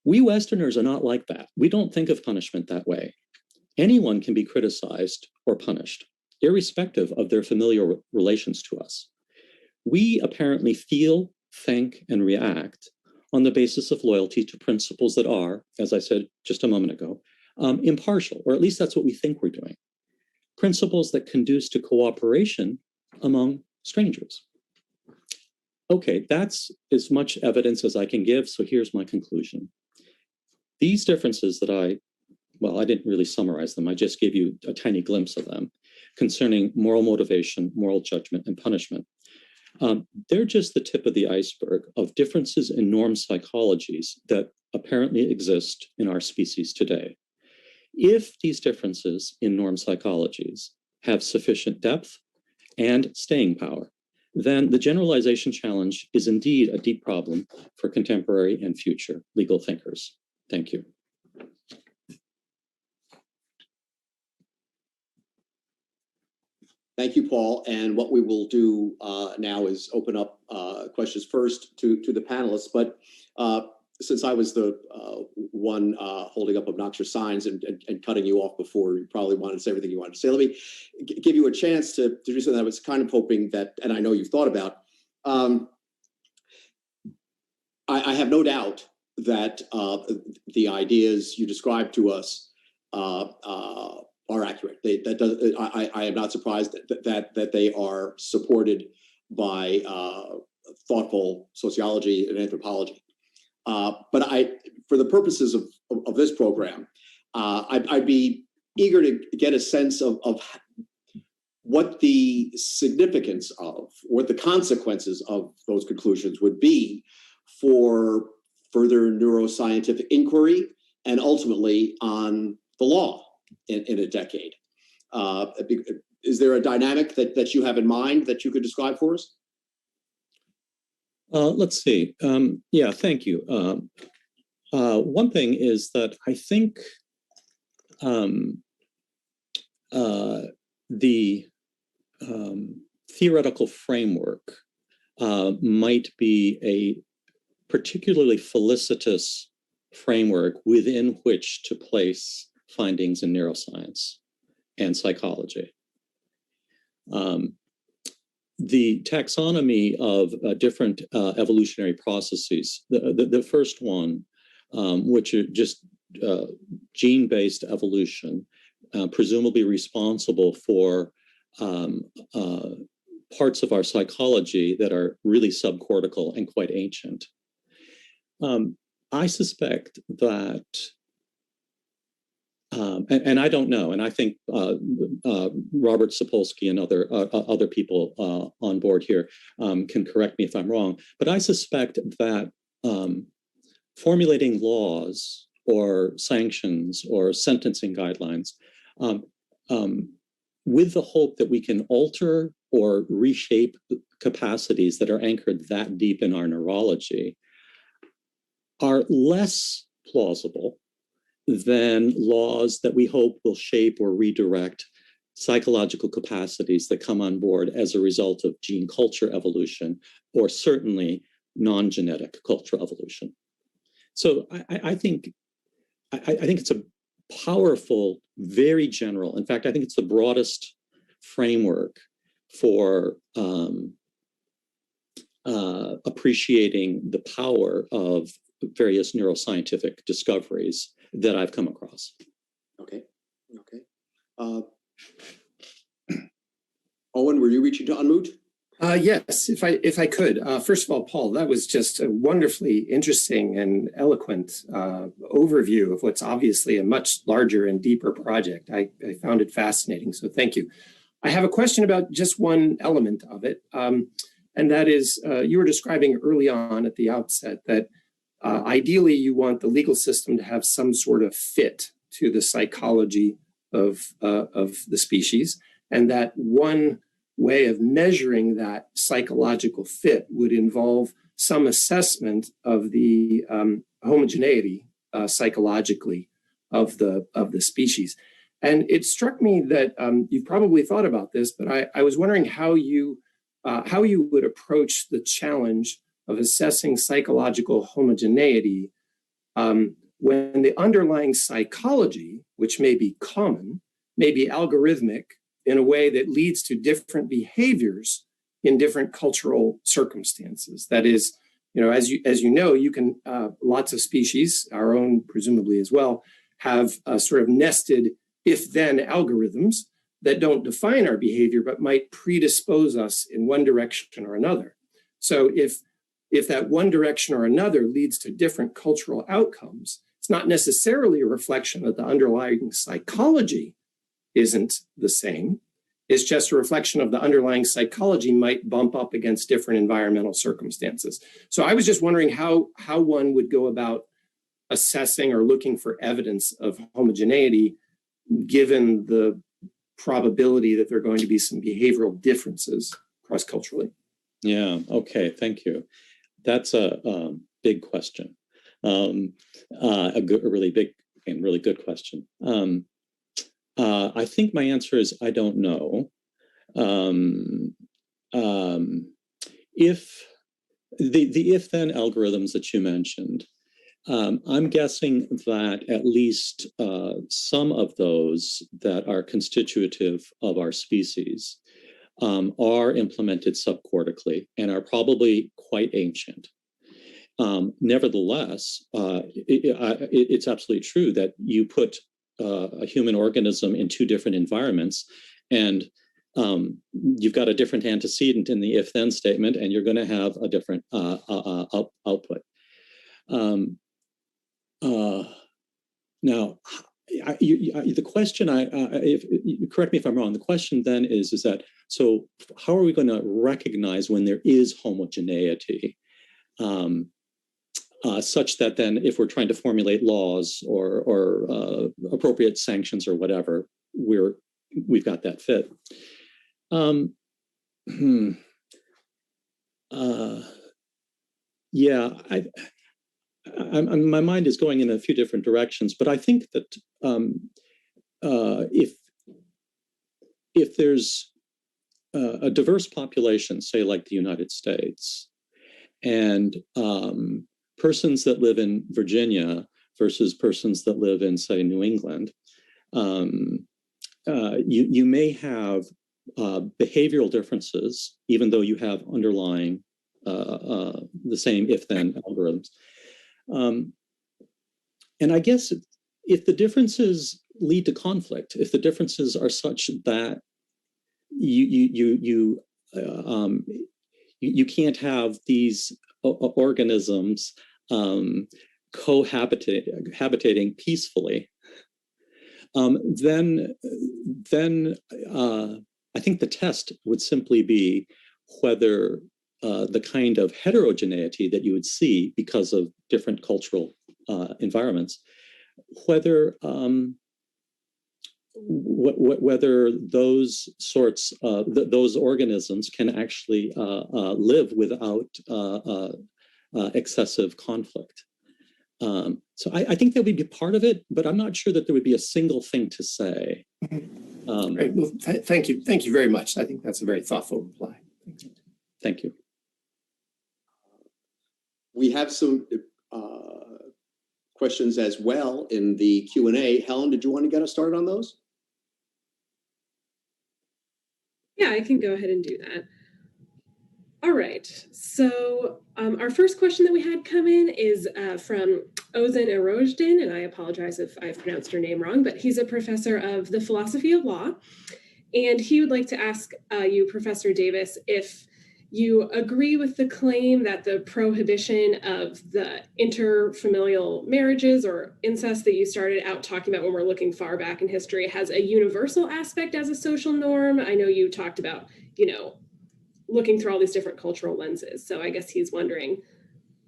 We Westerners are not like that. We don't think of punishment that way. Anyone can be criticized or punished, irrespective of their familiar relations to us. We apparently feel, think, and react on the basis of loyalty to principles that are, as I said just a moment ago, impartial, or at least that's what we think we're doing. Principles that conduce to cooperation among strangers. Okay, that's as much evidence as I can give, so here's my conclusion. These differences that I didn't really summarize them, I just gave you a tiny glimpse of them, concerning moral motivation, moral judgment, and punishment. They're just the tip of the iceberg of differences in norm psychologies that apparently exist in our species today. If these differences in norm psychologies have sufficient depth and staying power, then the generalization challenge is indeed a deep problem for contemporary and future legal thinkers. Thank you. Thank you, Paul. And what we will do now is open up questions first to the panelists. But since I was the one holding up obnoxious signs and cutting you off before, you probably wanted to say everything you wanted to say. Let me give you a chance to do something I was kind of hoping that, and I know you've thought about. I have no doubt that the ideas you described to us are accurate. I am not surprised that they are supported by thoughtful sociology and anthropology. But for the purposes of this program, I'd be eager to get a sense of what the significance of, what the consequences of those conclusions would be for further neuroscientific inquiry and ultimately on the law in a decade. Is there a dynamic that you have in mind that you could describe for us? Let's see. Yeah, thank you. One thing is that I think the theoretical framework might be a particularly felicitous framework within which to place findings in neuroscience and psychology. The taxonomy of different evolutionary processes, the first one, which are just gene-based evolution, presumably responsible for parts of our psychology that are really subcortical and quite ancient. I suspect that, and I don't know, and I think Robert Sapolsky and other people on board here can correct me if I'm wrong, but I suspect that formulating laws or sanctions or sentencing guidelines with the hope that we can alter or reshape capacities that are anchored that deep in our neurology are less plausible than laws that we hope will shape or redirect psychological capacities that come on board as a result of gene culture evolution, or certainly non-genetic cultural evolution. So I think it's a powerful, very general, in fact, I think it's the broadest framework for appreciating the power of various neuroscientific discoveries that I've come across. Okay. Owen, were you reaching to unmute? Yes, if I could. First of all, Paul, that was just a wonderfully interesting and eloquent overview of what's obviously a much larger and deeper project. I found it fascinating, so thank you. I have a question about just one element of it, and that is you were describing early on at the outset that ideally you want the legal system to have some sort of fit to the psychology of the species, and that one way of measuring that psychological fit would involve some assessment of the homogeneity psychologically of the species. And it struck me that you've probably thought about this, but I was wondering how you would approach the challenge of assessing psychological homogeneity when the underlying psychology, which may be common, may be algorithmic in a way that leads to different behaviors in different cultural circumstances. That is, as you know, you can lots of species, our own presumably as well, have sort of nested if-then algorithms that don't define our behavior but might predispose us in one direction or another. So if that one direction or another leads to different cultural outcomes, it's not necessarily a reflection that the underlying psychology isn't the same. It's just a reflection of the underlying psychology might bump up against different environmental circumstances. So I was just wondering how one would go about assessing or looking for evidence of homogeneity, given the probability that there are going to be some behavioral differences cross-culturally. Yeah, okay, thank you. That's a big question, a really big and really good question. I think my answer is I don't know. If the if-then algorithms that you mentioned, I'm guessing that at least some of those that are constitutive of our species are implemented subcortically and are probably quite ancient. Nevertheless, it's absolutely true that you put a human organism in two different environments, and you've got a different antecedent in the if-then statement, and you're going to have a different output. Now, the question, correct me if I'm wrong, the question then is that, so how are we going to recognize when there is homogeneity, such that then if we're trying to formulate laws or appropriate sanctions or whatever, we've got that fit. Yeah, my mind is going in a few different directions, but I think that if there's a diverse population, say like the United States, and persons that live in Virginia versus persons that live in, say, New England, you may have behavioral differences, even though you have underlying the same if-then algorithms. And I guess if the differences lead to conflict, if the differences are such that you can't have these organisms cohabitating peacefully, then I think the test would simply be whether the kind of heterogeneity that you would see because of different cultural environments, whether those sorts those organisms can actually live without excessive conflict. So I think that would be part of it, but I'm not sure that there would be a single thing to say. Great. Well, thank you. Thank you very much. I think that's a very thoughtful reply. Thank you. We have some questions as well in the Q&A. Helen, did you want to get us started on those? Yeah, I can go ahead and do that. All right, so our first question that we had come in is from Ozen Erojdin, and I apologize if I've pronounced your name wrong, but he's a professor of the philosophy of law. And he would like to ask you, Professor Davis, if you agree with the claim that the prohibition of the interfamilial marriages or incest that you started out talking about when we're looking far back in history has a universal aspect as a social norm. I know you talked about, looking through all these different cultural lenses. So I guess he's wondering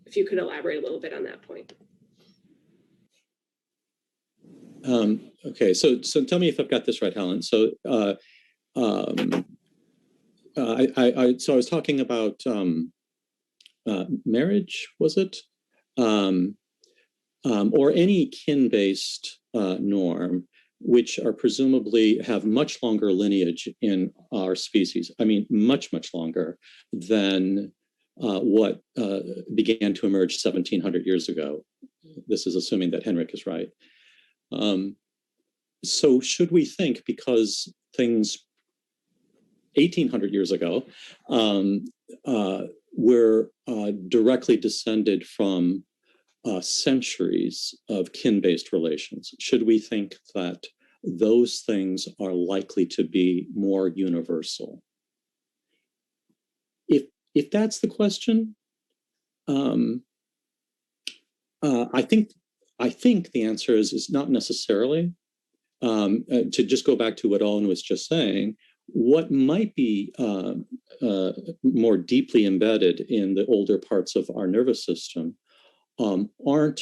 if you could elaborate a little bit on that point. Okay, so tell me if I've got this right, Helen. So I was talking about marriage, was it? Or any kin-based norm, which are presumably have much longer lineage in our species. I mean, much, much longer than what began to emerge 1,700 years ago. This is assuming that Henrik is right. So should we think, because things 1,800 years ago were directly descended from centuries of kin-based relations, should we think that those things are likely to be more universal? If that's the question, I think the answer is not necessarily. To just go back to what Owen was just saying, what might be more deeply embedded in the older parts of our nervous system aren't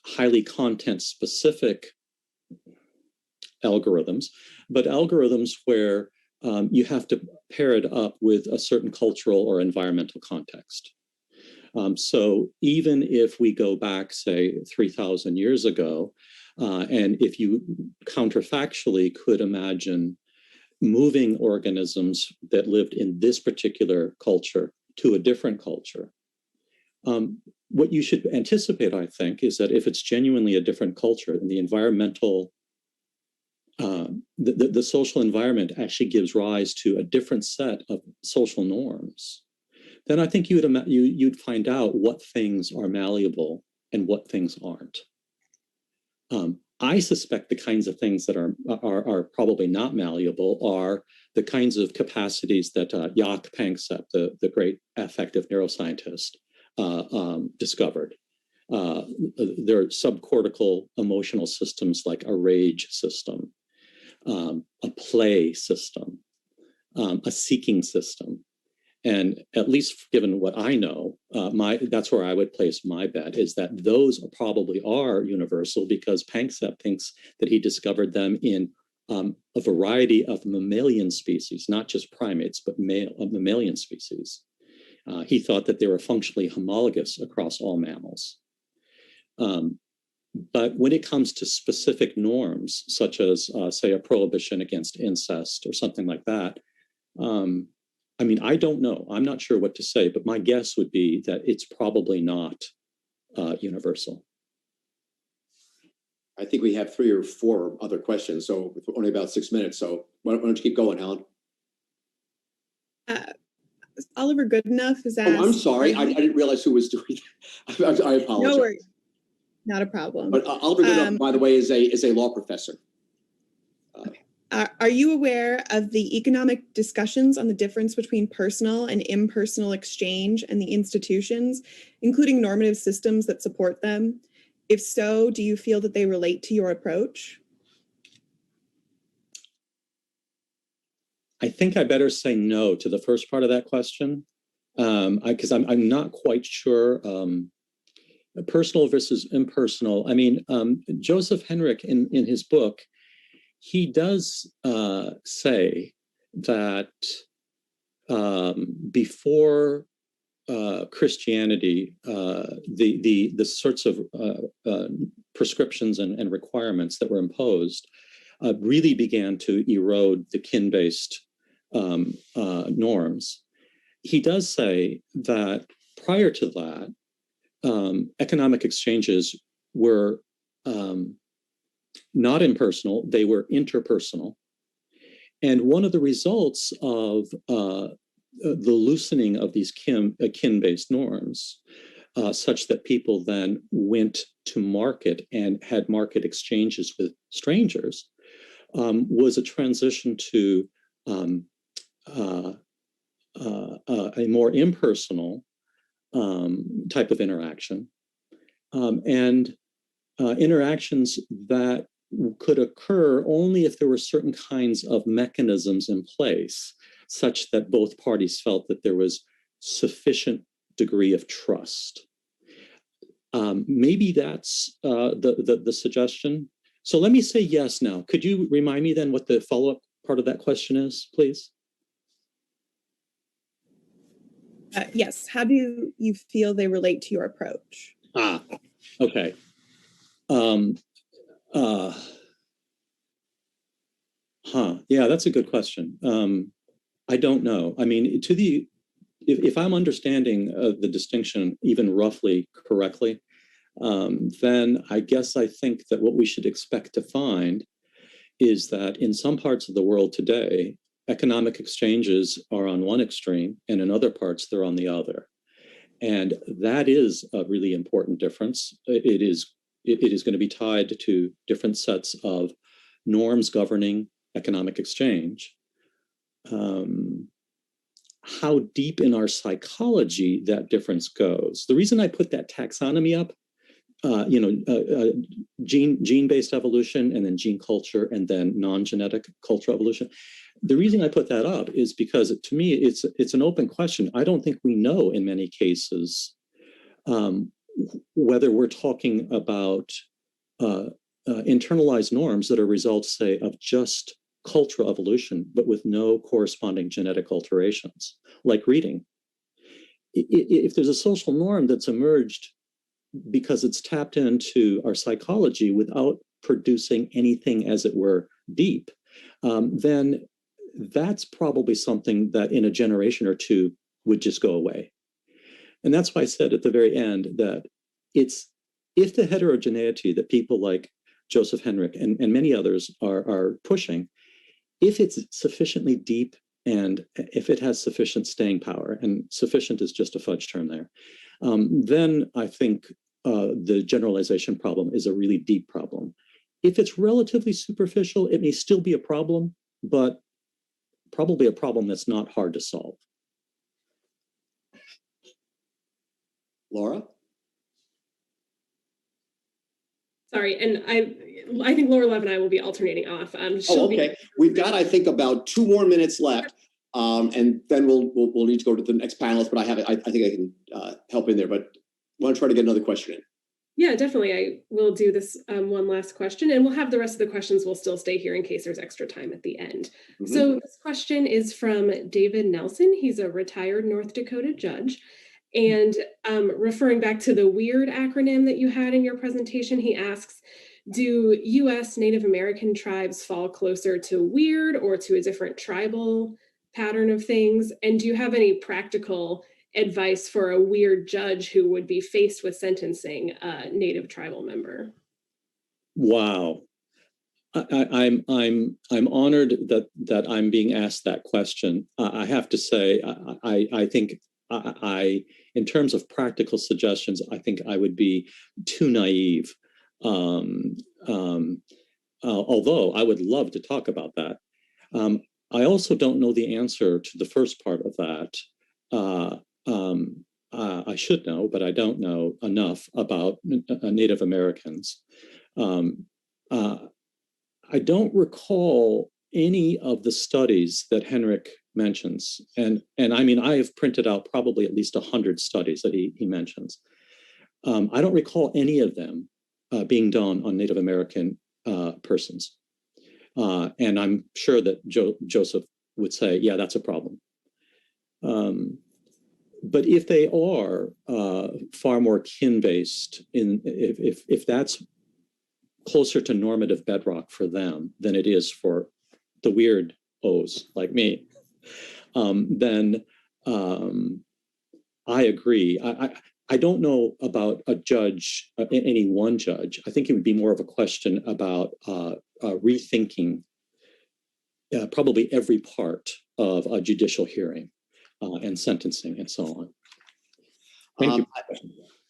highly content-specific algorithms, but algorithms where you have to pair it up with a certain cultural or environmental context. So even if we go back, say, 3,000 years ago, and if you counterfactually could imagine moving organisms that lived in this particular culture to a different culture, what you should anticipate, I think, is that if it's genuinely a different culture, and the environmental, the social environment actually gives rise to a different set of social norms, then I think you'd find out what things are malleable and what things aren't. I suspect the kinds of things that are probably not malleable are the kinds of capacities that Jaak Panksepp, the great affective neuroscientist, discovered. There are subcortical emotional systems like a rage system, a play system, a seeking system. And at least given what I know, that's where I would place my bet, is that those probably are universal, because Panksepp thinks that he discovered them in a variety of mammalian species, not just primates, but mammalian species. He thought that they were functionally homologous across all mammals. But when it comes to specific norms, such as, say, a prohibition against incest or something like that, I mean, I don't know. I'm not sure what to say, but my guess would be that it's probably not universal. I think we have 3 or 4 other questions, so with only about 6 minutes. So why don't you keep going, Helen? Oliver Goodenough is asked. Oh, I'm sorry. I didn't realize who was doing that. I apologize. No worries. Not a problem. But Oliver Goodenough, by the way, is a law professor. Are you aware of the economic discussions on the difference between personal and impersonal exchange and the institutions, including normative systems that support them? If so, do you feel that they relate to your approach? I think I better say no to the first part of that question, because I'm not quite sure. Personal versus impersonal. I mean, Joseph Henrich in his book, he does say that before Christianity, the sorts of prescriptions and requirements that were imposed really began to erode the kin-based norms. He does say that prior to that, economic exchanges were not impersonal, they were interpersonal. And one of the results of the loosening of these kin-based norms, such that people then went to market and had market exchanges with strangers, was a transition to a more impersonal type of interaction, and interactions that could occur only if there were certain kinds of mechanisms in place, such that both parties felt that there was sufficient degree of trust. Maybe that's the suggestion. So let me say yes now. Could you remind me then what the follow-up part of that question is, please? Yes. How do you feel they relate to your approach? Okay. Yeah, that's a good question. I don't know. I mean, if I'm understanding the distinction even roughly correctly, then I guess I think that what we should expect to find is that in some parts of the world today, economic exchanges are on one extreme, and in other parts, they're on the other. And that is a really important difference. It is going to be tied to different sets of norms governing economic exchange. How deep in our psychology that difference goes. The reason I put that taxonomy up, gene-based evolution, and then gene culture, and then non-genetic cultural evolution. The reason I put that up is because, to me, it's an open question. I don't think we know in many cases whether we're talking about internalized norms that are results, say, of just cultural evolution, but with no corresponding genetic alterations, like reading. If there's a social norm that's emerged because it's tapped into our psychology without producing anything, as it were, deep, then that's probably something that in a generation or two would just go away. And that's why I said at the very end that if the heterogeneity that people like Joseph Henrich and many others are pushing, if it's sufficiently deep and if it has sufficient staying power, and sufficient is just a fudge term there, then I think the generalization problem is a really deep problem. if it's relatively superficial, it may still be a problem, but probably a problem that's not hard to solve. Laura? Sorry, and I think Laura Love and I will be alternating off. Okay. We've got, I think, about 2 more minutes left, and then we'll need to go to the next panelist. But I think I can help in there. But I want to try to get another question in. Yeah, definitely. I will do this one last question, and we'll have the rest of the questions will still stay here in case there's extra time at the end. Mm-hmm. So this question is from David Nelson. He's a retired North Dakota judge. And referring back to the WEIRD acronym that you had in your presentation, he asks, do U.S. Native American tribes fall closer to WEIRD or to a different tribal pattern of things? And do you have any practical advice for a WEIRD judge who would be faced with sentencing a Native tribal member? Wow. I'm honored that I'm being asked that question. I have to say, I think in terms of practical suggestions, I think I would be too naive. Although I would love to talk about that. I also don't know the answer to the first part of that. I should know, but I don't know enough about Native Americans. I don't recall any of the studies that Henrik mentions. And I mean, I have printed out probably at least 100 studies that he mentions. I don't recall any of them being done on Native American persons. And I'm sure that Joseph would say, yeah, that's a problem. But if they are far more kin-based, if that's closer to normative bedrock for them than it is for the weird O's like me, then I agree. I don't know about a judge, any one judge. I think it would be more of a question about rethinking probably every part of a judicial hearing and sentencing and so on. Thank you.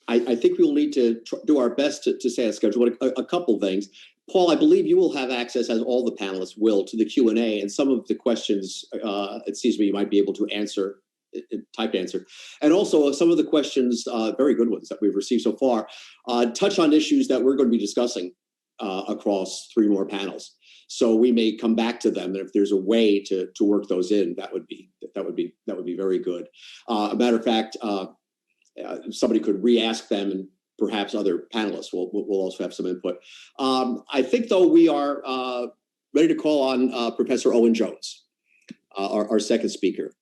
I think we'll need to do our best to stay on schedule. But a couple things. Paul, I believe you will have access, as all the panelists will, to the Q&A, and some of the questions, it seems to me, you might be able to answer, typed answer. And also some of the questions, very good ones that we've received so far, touch on issues that we're going to be discussing across 3 more panels. So we may come back to them, and if there's a way to work those in, that would be very good. A matter of fact, somebody could re-ask them, and perhaps other panelists will also have some input. I think, though, we are ready to call on Professor Owen Jones, our second speaker.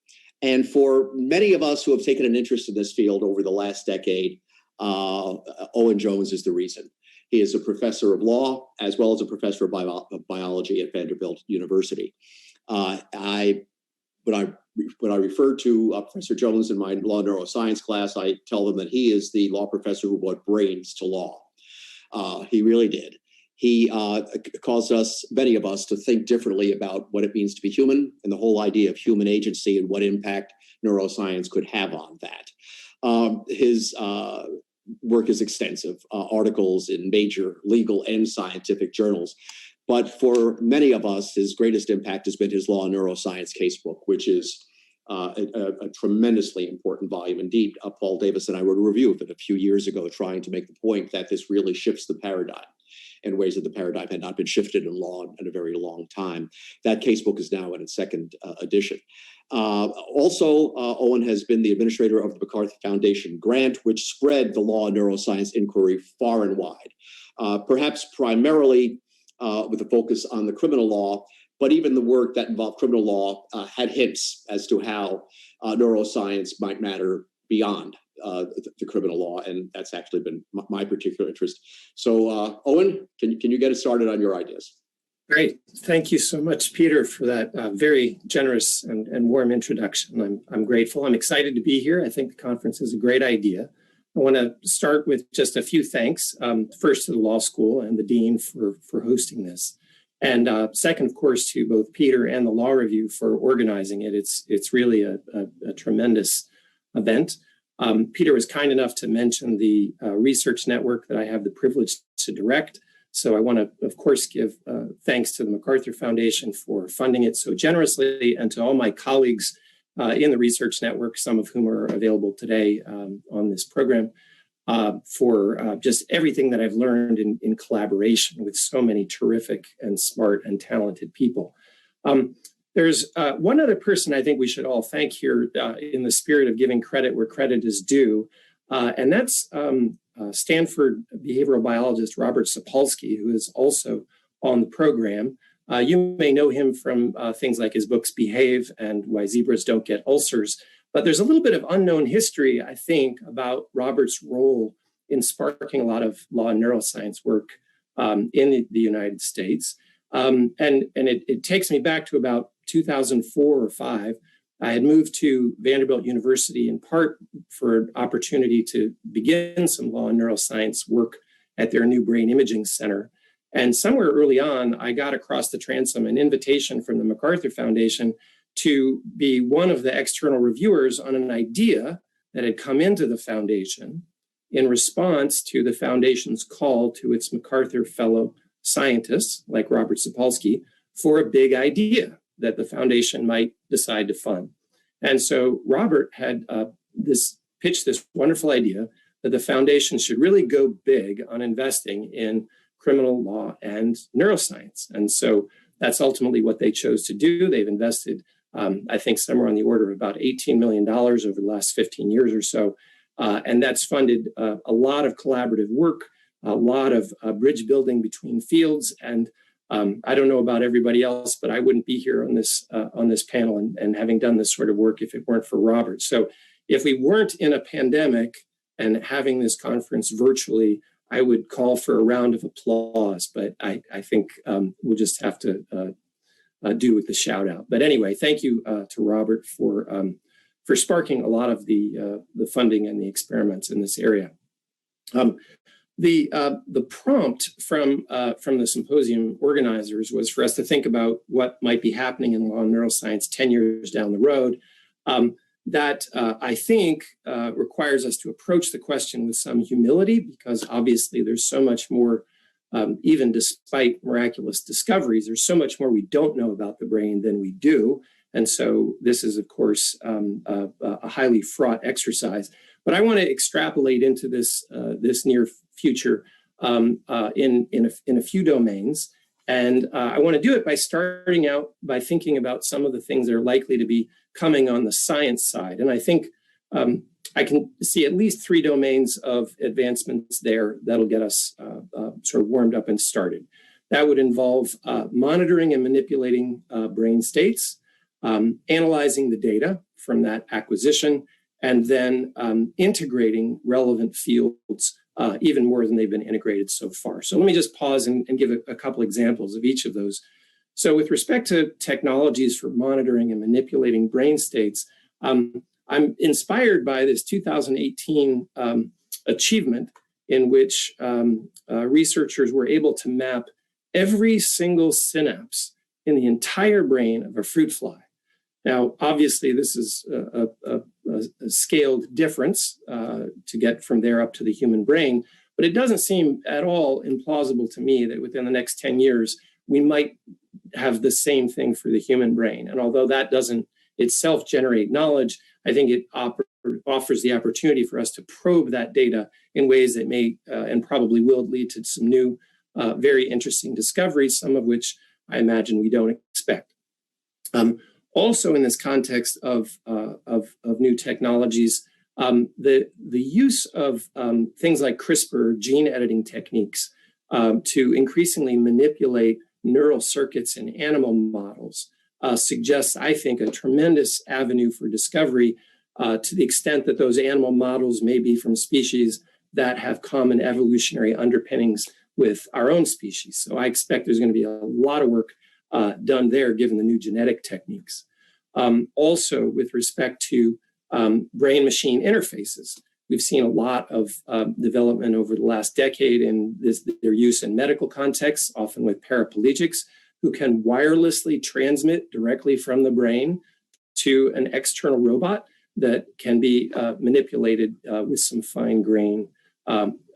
And for many of us who have taken an interest in this field over the last decade, Owen Jones is the reason. He is a professor of law as well as a professor of biology at Vanderbilt University. When I refer to Professor Jones in my law neuroscience class, I tell them that he is the law professor who brought brains to law. He really did. He caused many of us, to think differently about what it means to be human and the whole idea of human agency and what impact neuroscience could have on that. His work is extensive, articles in major legal and scientific journals. But for many of us, his greatest impact has been his Law and Neuroscience casebook, which is a tremendously important volume. Indeed, Paul Davies and I wrote a review of it a few years ago, trying to make the point that this really shifts the paradigm in ways that the paradigm had not been shifted in law in a very long time. That casebook is now in its 2nd edition. Also, Owen has been the administrator of the McCarthy Foundation grant, which spread the law and neuroscience inquiry far and wide, perhaps primarily with a focus on the criminal law, but even the work that involved criminal law had hints as to how neuroscience might matter beyond the criminal law, and that's actually been my particular interest. So, Owen, can you get us started on your ideas? Great. Thank you so much, Peter, for that very generous and warm introduction. I'm grateful. I'm excited to be here. I think the conference is a great idea. I want to start with just a few thanks. First to the law school and the dean for hosting this. And second, of course, to both Peter and the Law Review for organizing it. It's really a tremendous event. Peter was kind enough to mention the research network that I have the privilege to direct. So I want to, of course, give thanks to the MacArthur Foundation for funding it so generously, and to all my colleagues in the research network, some of whom are available today on this program, for just everything that I've learned in collaboration with so many terrific and smart and talented people. There's one other person I think we should all thank here in the spirit of giving credit where credit is due, and that's Stanford behavioral biologist Robert Sapolsky, who is also on the program. You may know him from things like his books Behave and Why Zebras Don't Get Ulcers, but there's a little bit of unknown history, I think, about Robert's role in sparking a lot of law and neuroscience work in the United States. And it takes me back to about 2004 or 5. I had moved to Vanderbilt University in part for an opportunity to begin some law and neuroscience work at their new brain imaging center. And somewhere early on, I got across the transom an invitation from the MacArthur Foundation to be one of the external reviewers on an idea that had come into the foundation in response to the foundation's call to its MacArthur fellow scientists, like Robert Sapolsky, for a big idea that the foundation might decide to fund. And so Robert had pitched this wonderful idea that the foundation should really go big on investing in criminal law and neuroscience. And so that's ultimately what they chose to do. They've invested, I think, somewhere on the order of about $18 million over the last 15 years or so. And that's funded a lot of collaborative work, a lot of bridge building between fields. And I don't know about everybody else, but I wouldn't be here on this panel and having done this sort of work if it weren't for Robert. So if we weren't in a pandemic and having this conference virtually, I would call for a round of applause, but I think we'll just have to do with the shout out. But anyway, thank you to Robert for sparking a lot of the funding and the experiments in this area. The prompt from the symposium organizers was for us to think about what might be happening in law and neuroscience 10 years down the road. That I think requires us to approach the question with some humility, because obviously there's so much more, even despite miraculous discoveries, there's so much more we don't know about the brain than we do. And so this is, of course, a highly fraught exercise. But I want to extrapolate into this near future in a few domains. And I want to do it by starting out by thinking about some of the things that are likely to be coming on the science side. And I think I can see at least 3 domains of advancements there that'll get us sort of warmed up and started. That would involve monitoring and manipulating brain states, analyzing the data from that acquisition, and then integrating relevant fields even more than they've been integrated so far. So let me just pause and give a couple examples of each of those. So with respect to technologies for monitoring and manipulating brain states, I'm inspired by this 2018 achievement in which researchers were able to map every single synapse in the entire brain of a fruit fly. Now, obviously, this is a scaled difference to get from there up to the human brain, but it doesn't seem at all implausible to me that within the next 10 years, we might have the same thing for the human brain. And although that doesn't itself generate knowledge, I think it offers the opportunity for us to probe that data in ways that may and probably will lead to some new, very interesting discoveries, some of which I imagine we don't expect. Also, in this context of new technologies, the use of things like CRISPR gene editing techniques to increasingly manipulate neural circuits in animal models suggests, I think, a tremendous avenue for discovery to the extent that those animal models may be from species that have common evolutionary underpinnings with our own species. So I expect there's going to be a lot of work done there, given the new genetic techniques. Also, with respect to brain-machine interfaces, we've seen a lot of development over the last decade in their use in medical contexts, often with paraplegics, who can wirelessly transmit directly from the brain to an external robot that can be manipulated with some fine-grained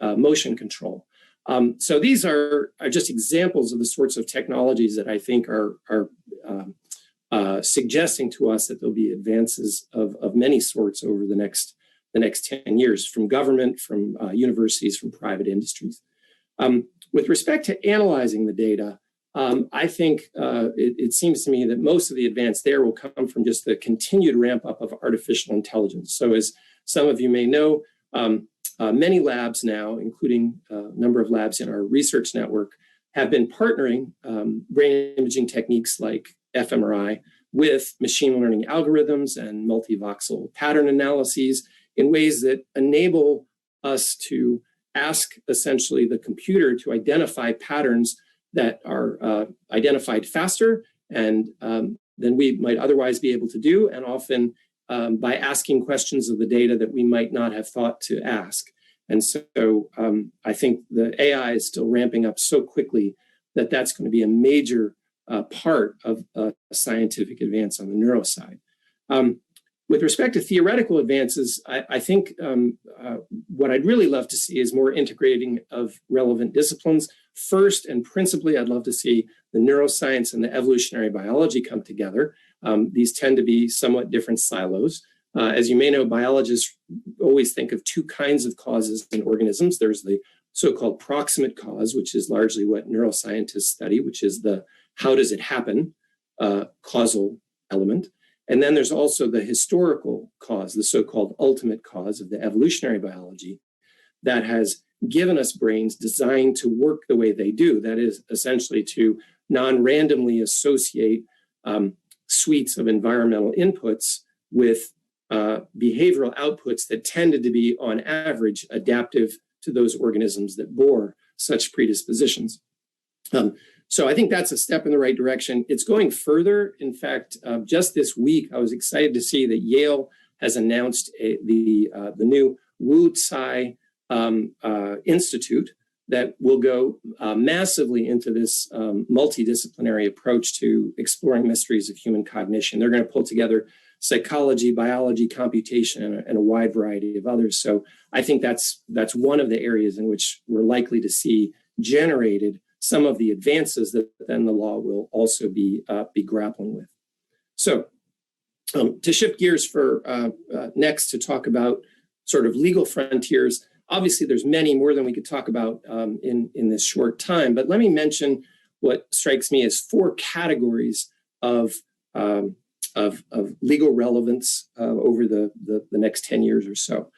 motion control. So these are just examples of the sorts of technologies that I think are suggesting to us that there'll be advances of many sorts over the next 10 years from government, from universities, from private industries. With respect to analyzing the data, I think it seems to me that most of the advance there will come from just the continued ramp up of artificial intelligence. So as some of you may know, many labs now, including a number of labs in our research network, have been partnering brain imaging techniques like fMRI with machine learning algorithms and multivoxel pattern analyses in ways that enable us to ask essentially the computer to identify patterns that are identified faster and than we might otherwise be able to do, and often by asking questions of the data that we might not have thought to ask. And so I think the AI is still ramping up so quickly that that's going to be a major part of scientific advance on the neuro side. With respect to theoretical advances, I think what I'd really love to see is more integrating of relevant disciplines. First and principally, I'd love to see the neuroscience and the evolutionary biology come together. These tend to be somewhat different silos. As you may know, biologists always think of two kinds of causes in organisms. There's the so-called proximate cause, which is largely what neuroscientists study, which is the how does it happen causal element. And then there's also the historical cause, the so-called ultimate cause of the evolutionary biology that has given us brains designed to work the way they do. That is essentially to non-randomly associate suites of environmental inputs with behavioral outputs that tended to be, on average, adaptive to those organisms that bore such predispositions. So I think that's a step in the right direction. It's going further. In fact, just this week, I was excited to see that Yale has announced the new Wu Tsai Institute that will go massively into this multidisciplinary approach to exploring mysteries of human cognition. They're going to pull together psychology, biology, computation, and a wide variety of others. So I think that's one of the areas in which we're likely to see generated some of the advances that then the law will also be grappling with. So to shift gears for next to talk about sort of legal frontiers, obviously there's many more than we could talk about in this short time, but let me mention what strikes me as four categories of legal relevance over the next 10 years or so.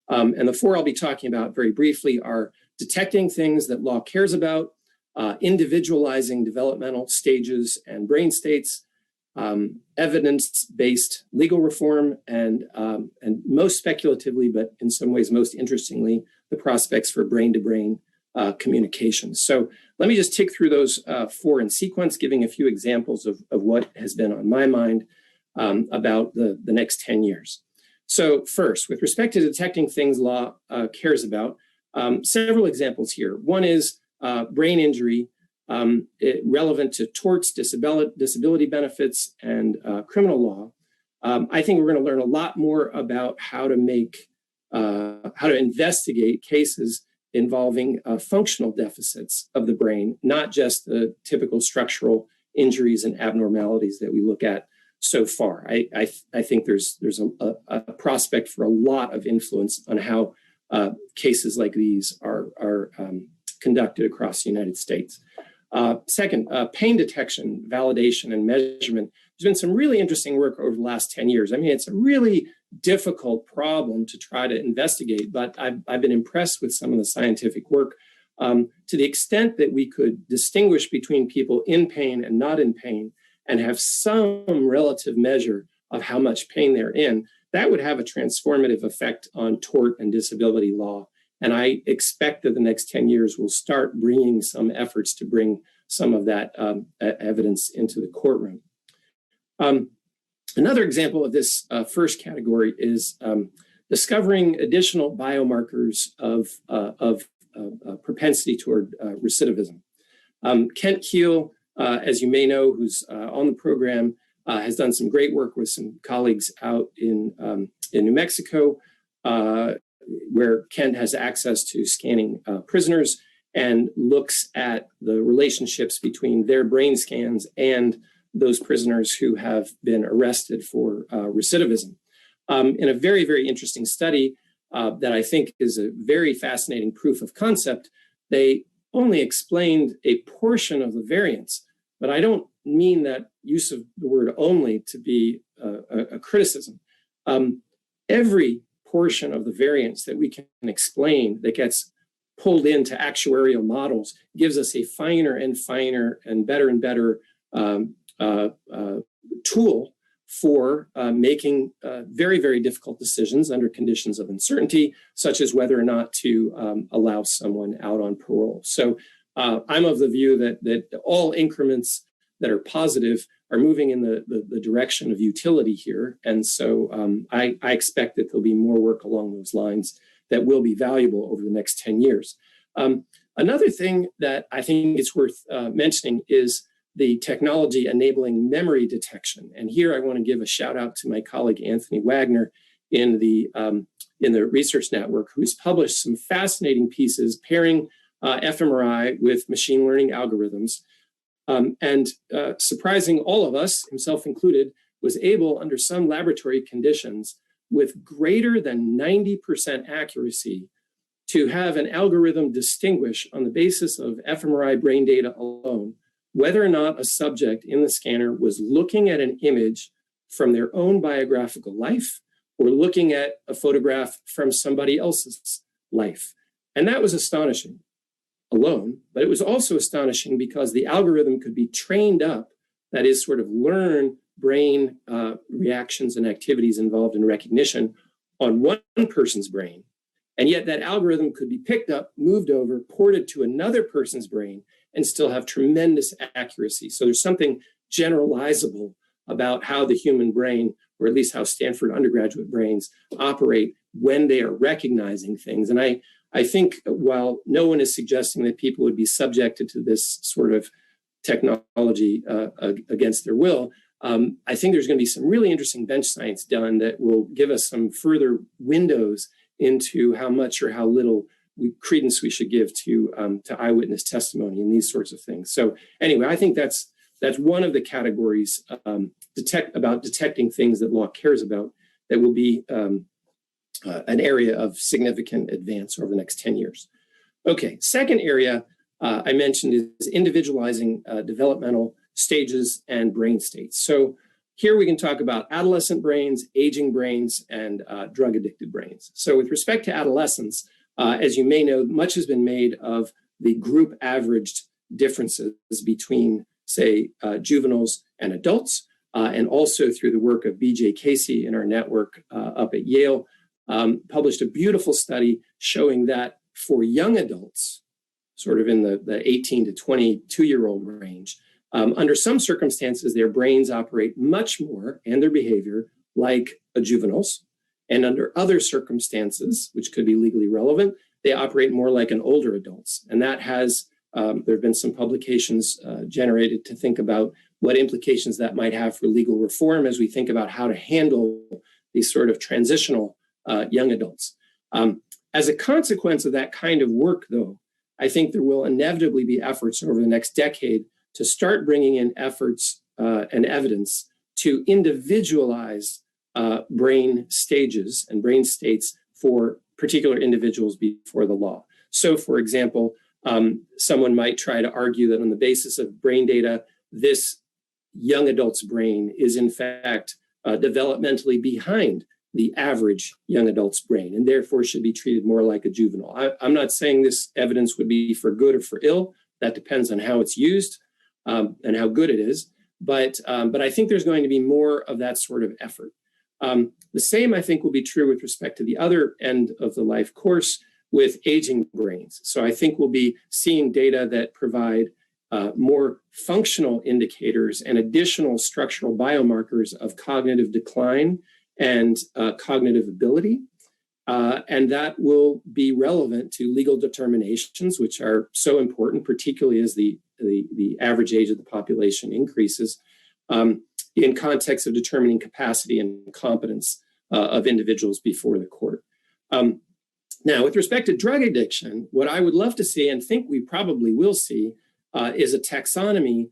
And the four I'll be talking about very briefly are detecting things that law cares about, individualizing developmental stages and brain states, evidence-based legal reform, and most speculatively, but in some ways most interestingly, the prospects for brain-to-brain communication. So let me just tick through those four in sequence, giving a few examples of what has been on my mind about the next 10 years. So first, with respect to detecting things law cares about, several examples here. One is brain injury relevant to torts, disability benefits, and criminal law. I think we're going to learn a lot more about how to investigate cases involving functional deficits of the brain, not just the typical structural injuries and abnormalities that we look at so far. I think there's a prospect for a lot of influence on how cases like these are conducted across the United States. Second, pain detection, validation, and measurement. There's been some really interesting work over the last 10 years. I mean, it's a really difficult problem to try to investigate, but I've been impressed with some of the scientific work to the extent that we could distinguish between people in pain and not in pain and have some relative measure of how much pain they're in. That would have a transformative effect on tort and disability law. And I expect that the next 10 years will start bringing some efforts to bring some of that evidence into the courtroom. Another example of this first category is discovering additional biomarkers of propensity toward recidivism. Kent Keel, as you may know, who's on the program, has done some great work with some colleagues out in New Mexico, where Kent has access to scanning prisoners and looks at the relationships between their brain scans and those prisoners who have been arrested for recidivism. In a very, very interesting study that I think is a very fascinating proof of concept, they only explained a portion of the variance, but I don't mean that use of the word only to be a criticism. Every portion of the variance that we can explain that gets pulled into actuarial models gives us a finer and finer and better tool for making very, very difficult decisions under conditions of uncertainty, such as whether or not to allow someone out on parole. So I'm of the view that all increments that are positive are moving in the direction of utility here. And so I expect that there'll be more work along those lines that will be valuable over the next 10 years. Another thing that I think is worth mentioning is the technology enabling memory detection. And here I want to give a shout out to my colleague, Anthony Wagner, in the research network, who's published some fascinating pieces pairing fMRI with machine learning algorithms. And surprising all of us, himself included, was able, under some laboratory conditions, with greater than 90% accuracy, to have an algorithm distinguish on the basis of fMRI brain data alone whether or not a subject in the scanner was looking at an image from their own biographical life or looking at a photograph from somebody else's life. And that was astonishing alone, but it was also astonishing because the algorithm could be trained up, that is, sort of learn brain reactions and activities involved in recognition on one person's brain. And yet that algorithm could be picked up, moved over, ported to another person's brain, and still have tremendous accuracy. So there's something generalizable about how the human brain, or at least how Stanford undergraduate brains operate when they are recognizing things. And I think while no one is suggesting that people would be subjected to this sort of technology against their will, I think there's going to be some really interesting bench science done that will give us some further windows into how much or how little credence we should give to eyewitness testimony and these sorts of things. So anyway, I think that's one of the categories about detecting things that law cares about that will be an area of significant advance over the next 10 years. Okay, second area I mentioned is individualizing developmental stages and brain states. So here we can talk about adolescent brains, aging brains, and drug-addicted brains. So with respect to adolescence, as you may know, much has been made of the group averaged differences between, say, juveniles and adults, and also through the work of B.J. Casey in our network up at Yale, published a beautiful study showing that for young adults, sort of in the 18 to 22-year-old range, under some circumstances, their brains operate much more, and their behavior, like a juvenile's. And under other circumstances, which could be legally relevant, they operate more like an older adult's. And that has, there have been some publications generated to think about what implications that might have for legal reform as we think about how to handle these sort of transitional young adults. As a consequence of that kind of work, though, I think there will inevitably be efforts over the next decade to start bringing in efforts and evidence to individualize brain stages and brain states for particular individuals before the law. So, for example, someone might try to argue that on the basis of brain data, this young adult's brain is in fact developmentally behind the average young adult's brain and therefore should be treated more like a juvenile. I'm not saying this evidence would be for good or for ill. That depends on how it's used and how good it is. But I think there's going to be more of that sort of effort. The same, I think, will be true with respect to the other end of the life course with aging brains. So I think we'll be seeing data that provide more functional indicators and additional structural biomarkers of cognitive decline and cognitive ability. And that will be relevant to legal determinations, which are so important, particularly as the average age of the population increases, in context of determining capacity and competence of individuals before the court. Now, with respect to drug addiction, what I would love to see, and think we probably will see, is a taxonomy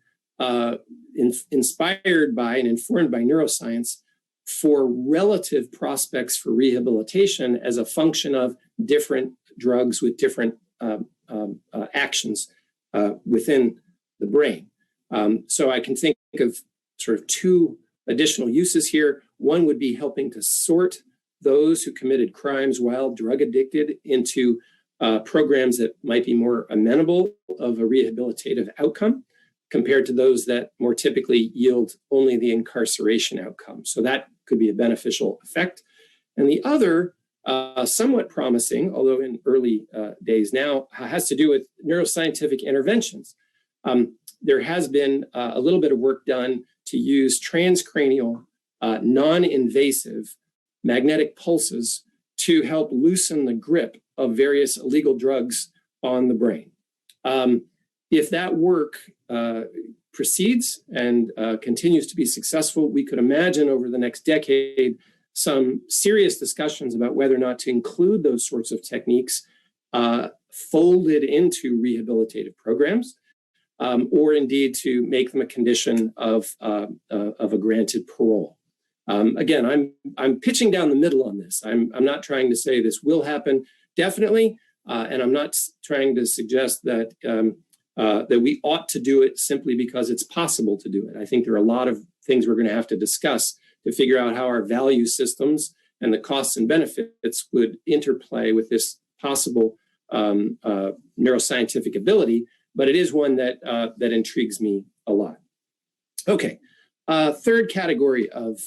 inspired by and informed by neuroscience for relative prospects for rehabilitation as a function of different drugs with different actions within the brain. So I can think of sort of two additional uses here. One would be helping to sort those who committed crimes while drug addicted into programs that might be more amenable of a rehabilitative outcome compared to those that more typically yield only the incarceration outcome. So that could be a beneficial effect. And the other, somewhat promising, although in early days now, has to do with neuroscientific interventions. There has been a little bit of work done to use transcranial, non-invasive magnetic pulses to help loosen the grip of various illegal drugs on the brain. If that work proceeds and continues to be successful, we could imagine over the next decade some serious discussions about whether or not to include those sorts of techniques folded into rehabilitative programs, or indeed to make them a condition of a granted parole. Again, I'm pitching down the middle on this. I'm not trying to say this will happen, definitely, and I'm not trying to suggest that that we ought to do it simply because it's possible to do it. I think there are a lot of things we're going to have to discuss to figure out how our value systems and the costs and benefits would interplay with this possible neuroscientific ability, but it is one that that intrigues me a lot. Okay, third category of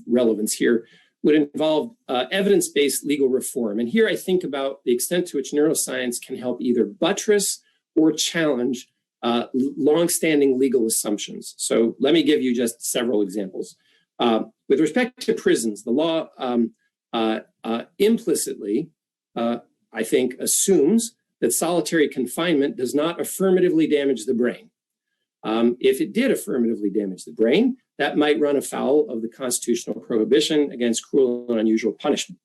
relevance here would involve evidence-based legal reform. And here I think about the extent to which neuroscience can help either buttress or challenge longstanding legal assumptions. So let me give you just several examples. With respect to prisons, the law implicitly, I think, assumes that solitary confinement does not affirmatively damage the brain. If it did affirmatively damage the brain, that might run afoul of the constitutional prohibition against cruel and unusual punishment.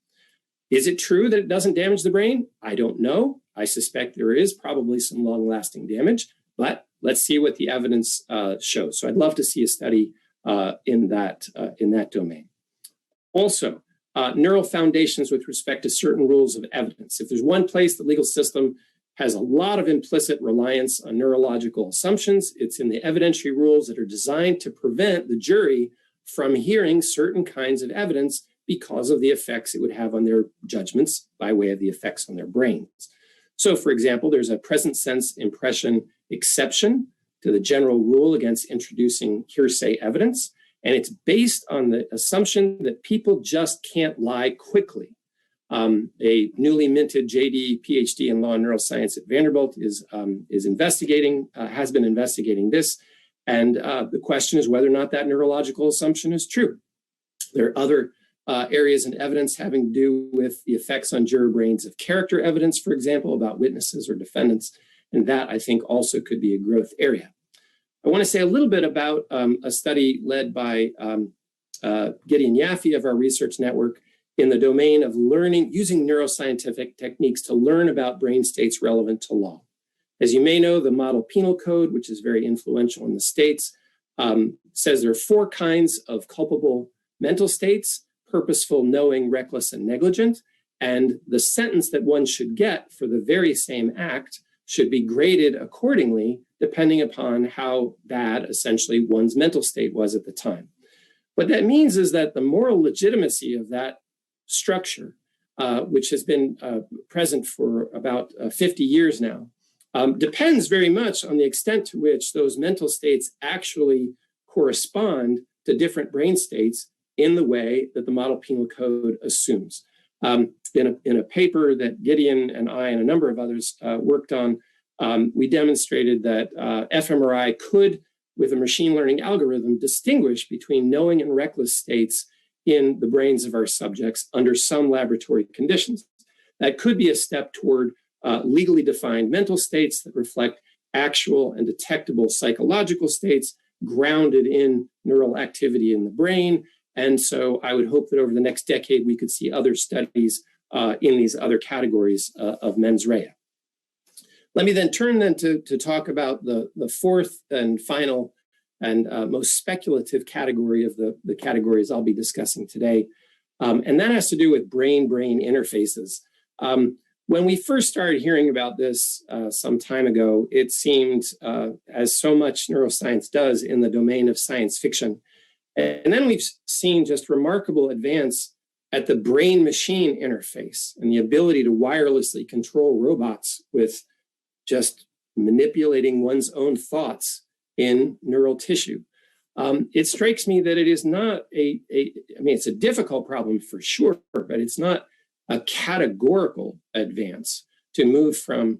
Is it true that it doesn't damage the brain? I don't know. I suspect there is probably some long-lasting damage, but let's see what the evidence shows. So I'd love to see a study in that domain. Also, neural foundations with respect to certain rules of evidence. If there's one place the legal system has a lot of implicit reliance on neurological assumptions, it's in the evidentiary rules that are designed to prevent the jury from hearing certain kinds of evidence because of the effects it would have on their judgments by way of the effects on their brains. So, for example, there's a present sense impression exception to the general rule against introducing hearsay evidence, and it's based on the assumption that people just can't lie quickly. A newly minted JD PhD in law and neuroscience at Vanderbilt has been investigating this. And the question is whether or not that neurological assumption is true. There are other areas in evidence having to do with the effects on juror brains of character evidence, for example, about witnesses or defendants. And that, I think, also could be a growth area. I want to say a little bit about a study led by Gideon Yaffe of our research network in the domain of learning, using neuroscientific techniques to learn about brain states relevant to law. As you may know, the Model Penal Code, which is very influential in the States, says there are 4 kinds of culpable mental states: purposeful, knowing, reckless, and negligent. And the sentence that one should get for the very same act should be graded accordingly, depending upon how bad, essentially, one's mental state was at the time. What that means is that the moral legitimacy of that structure, which has been present for about 50 years now, depends very much on the extent to which those mental states actually correspond to different brain states in the way that the Model Penal Code assumes. In a paper that Gideon and I and a number of others worked on, we demonstrated that fMRI could, with a machine learning algorithm, distinguish between knowing and reckless states in the brains of our subjects under some laboratory conditions. That could be a step toward legally defined mental states that reflect actual and detectable psychological states grounded in neural activity in the brain. And so I would hope that over the next decade, we could see other studies in these other categories of mens rea. Let me then turn to talk about the fourth and final and most speculative category of the categories I'll be discussing today. And that has to do with brain-brain interfaces. When we first started hearing about this some time ago, it seemed, as so much neuroscience does, in the domain of science fiction. And then we've seen just remarkable advance at the brain-machine interface and the ability to wirelessly control robots with just manipulating one's own thoughts in neural tissue. It strikes me that it is not I mean, it's a difficult problem for sure, but it's not a categorical advance to move from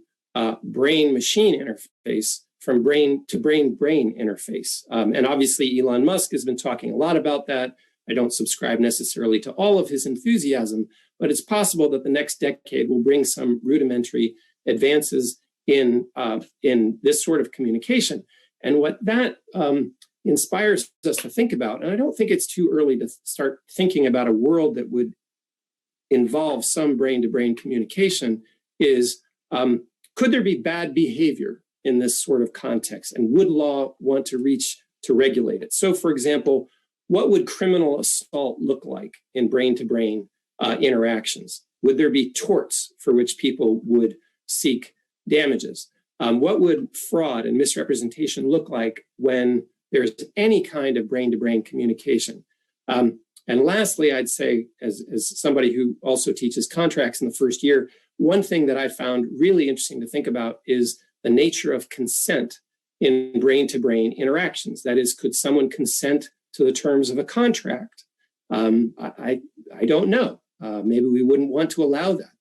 brain-machine interface from brain to brain-brain interface. And obviously, Elon Musk has been talking a lot about that. I don't subscribe necessarily to all of his enthusiasm, but it's possible that the next decade will bring some rudimentary advances in this sort of communication. And what that inspires us to think about, and I don't think it's too early to start thinking about a world that would involve some brain-to-brain communication, is could there be bad behavior in this sort of context? And would law want to reach to regulate it? So, for example, what would criminal assault look like in brain-to-brain interactions? Would there be torts for which people would seek damages? What would fraud and misrepresentation look like when there's any kind of brain-to-brain communication? And lastly, I'd say, as somebody who also teaches contracts in the first year, one thing that I found really interesting to think about is the nature of consent in brain-to-brain interactions. That is, could someone consent to the terms of a contract? I don't know. Maybe we wouldn't want to allow that.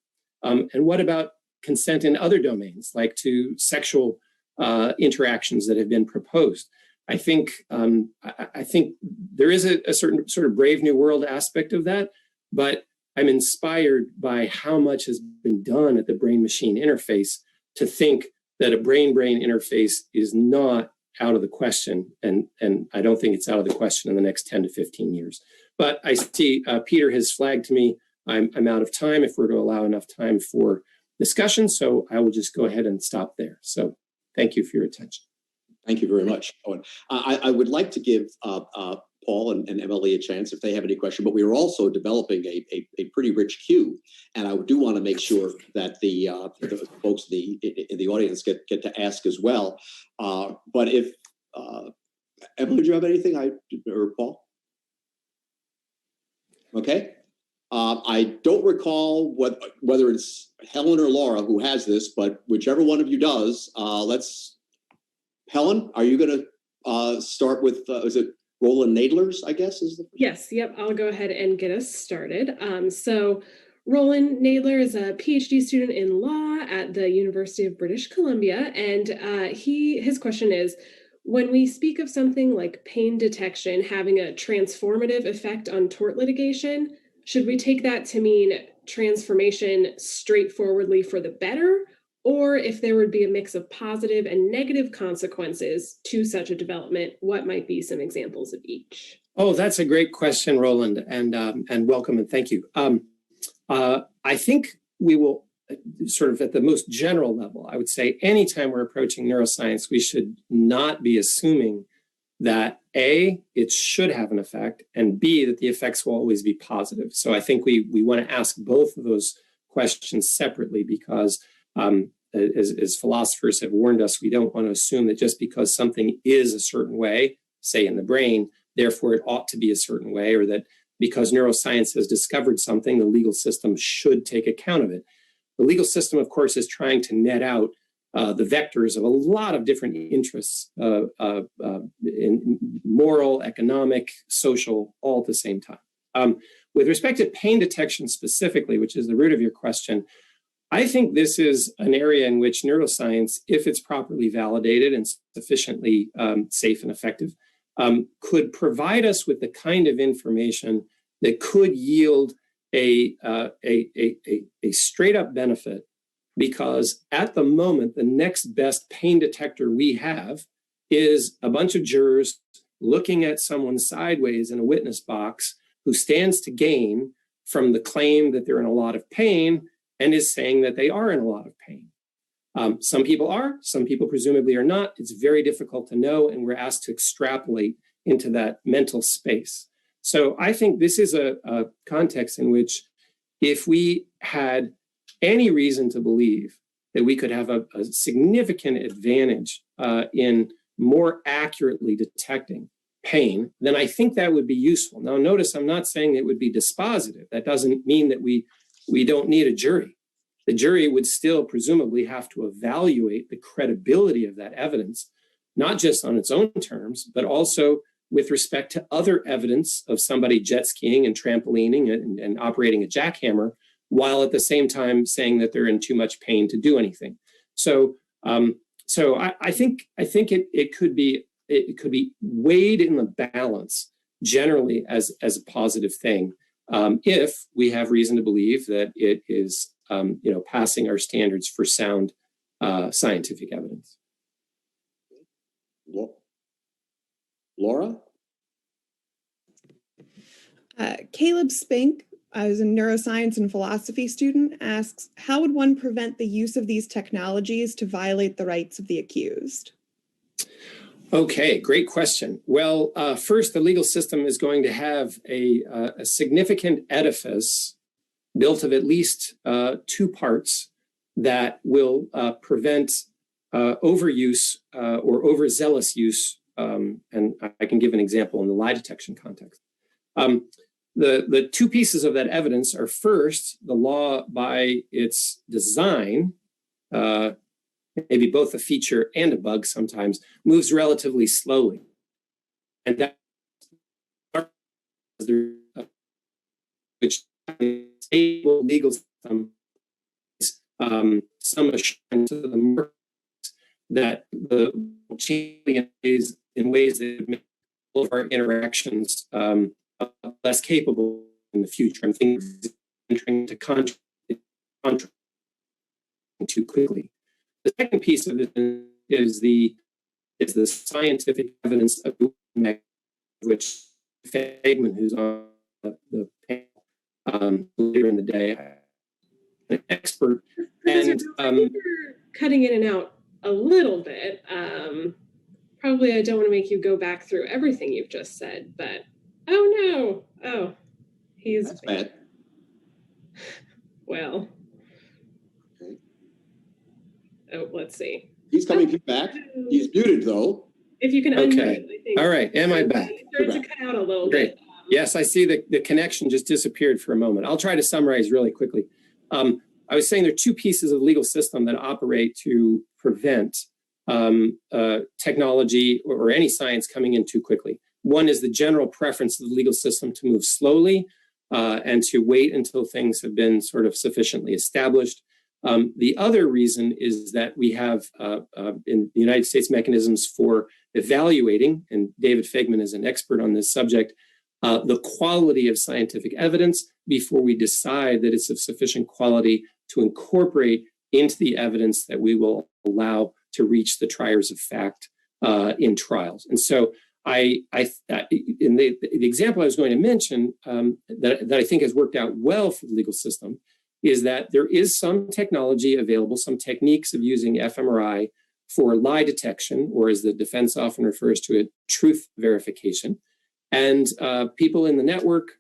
And what about consent in other domains, like to sexual interactions that have been proposed? I think there is a certain sort of Brave New World aspect of that, but I'm inspired by how much has been done at the brain-machine interface to think that a brain-brain interface is not out of the question, and I don't think it's out of the question in the next 10 to 15 years. But I see Peter has flagged to me I'm out of time if we're to allow enough time for discussion, so I will just go ahead and stop there. So thank you for your attention. Thank you very much, Owen. I would like to give Paul and Emily a chance if they have any question, but we are also developing a pretty rich queue, and I do want to make sure that the folks in the audience get to ask as well. But if Emily, do you have anything? Or Paul? Okay. I don't recall whether it's Helen or Laura who has this, but whichever one of you does, Helen, are you going to start with, is it Roland Nadler's, I guess? Yes, yep, I'll go ahead and get us started. So Roland Nadler is a PhD student in law at the University of British Columbia, and his question is, when we speak of something like pain detection having a transformative effect on tort litigation, should we take that to mean transformation straightforwardly for the better, or if there would be a mix of positive and negative consequences to such a development, what might be some examples of each? Oh, that's a great question, Roland, and welcome and thank you. I think we will sort of at the most general level, I would say anytime we're approaching neuroscience, we should not be assuming that A, it should have an effect, and B, that the effects will always be positive. So I think we want to ask both of those questions separately because as philosophers have warned us, we don't want to assume that just because something is a certain way, say in the brain, therefore it ought to be a certain way, or that because neuroscience has discovered something, the legal system should take account of it. The legal system, of course, is trying to net out the vectors of a lot of different interests in moral, economic, social, all at the same time. With respect to pain detection specifically, which is the root of your question, I think this is an area in which neuroscience, if it's properly validated and sufficiently safe and effective, could provide us with the kind of information that could yield a straight up benefit, because at the moment, the next best pain detector we have is a bunch of jurors looking at someone sideways in a witness box who stands to gain from the claim that they're in a lot of pain and is saying that they are in a lot of pain. Some people are, some people presumably are not. It's very difficult to know, and we're asked to extrapolate into that mental space. So I think this is a context in which if we had any reason to believe that we could have a significant advantage in more accurately detecting pain, then I think that would be useful. Now, notice I'm not saying it would be dispositive. That doesn't mean that we don't need a jury. The jury would still presumably have to evaluate the credibility of that evidence, not just on its own terms, but also with respect to other evidence of somebody jet skiing and trampolining and operating a jackhammer, while at the same time saying that they're in too much pain to do anything. So I think it could be weighed in the balance generally as a positive thing if we have reason to believe that it is passing our standards for sound scientific evidence. Laura? Caleb Spink, who's a neuroscience and philosophy student, asks, how would one prevent the use of these technologies to violate the rights of the accused? Okay, great question. Well, first, the legal system is going to have a significant edifice built of at least two parts that will prevent overuse or overzealous use. And I can give an example in the lie detection context. The two pieces of that evidence are, first, the law by its design, maybe both a feature and a bug sometimes, moves relatively slowly. And that which stable legal system some assurance to the market that the change in ways that make all of our interactions less capable in the future. I'm thinking entering into contract too quickly. The second piece of it is the scientific evidence of which Fagman, who's on the panel later in the day, an expert. Professor, I think you're cutting in and out a little bit. Probably I don't want to make you go back through everything you've just said, but oh no. Oh, he's That's bad. Well. Okay. Oh, let's see. He's coming back. He's muted though. If you can unmute, Okay. I think. All right. Am I back? It started to cut out a little Great. bit. Yes, I see the connection just disappeared for a moment. I'll try to summarize really quickly. I was saying there are two pieces of the legal system that operate to prevent technology or any science coming in too quickly. One is the general preference of the legal system to move slowly and to wait until things have been sort of sufficiently established. The other reason is that we have in the United States mechanisms for evaluating, and David Fagman is an expert on this subject, the quality of scientific evidence before we decide that it's of sufficient quality to incorporate into the evidence that we will allow to reach the triers of fact in trials. And so in the example I was going to mention that I think has worked out well for the legal system is that there is some technology available, some techniques of using fMRI for lie detection, or as the defense often refers to it, truth verification. And people in the network,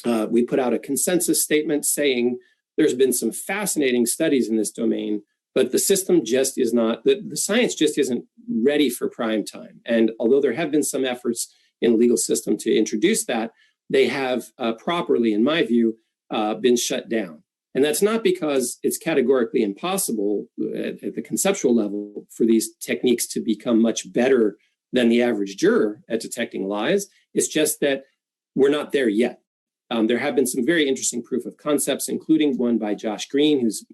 we put out a consensus statement saying there's been some fascinating studies in this domain, but the system just is not, the science just isn't ready for prime time. And although there have been some efforts in the legal system to introduce that, they have properly, in my view, been shut down. And that's not because it's categorically impossible at the conceptual level for these techniques to become much better than the average juror at detecting lies. It's just that we're not there yet. There have been some very interesting proof of concepts, including one by Josh Green, who's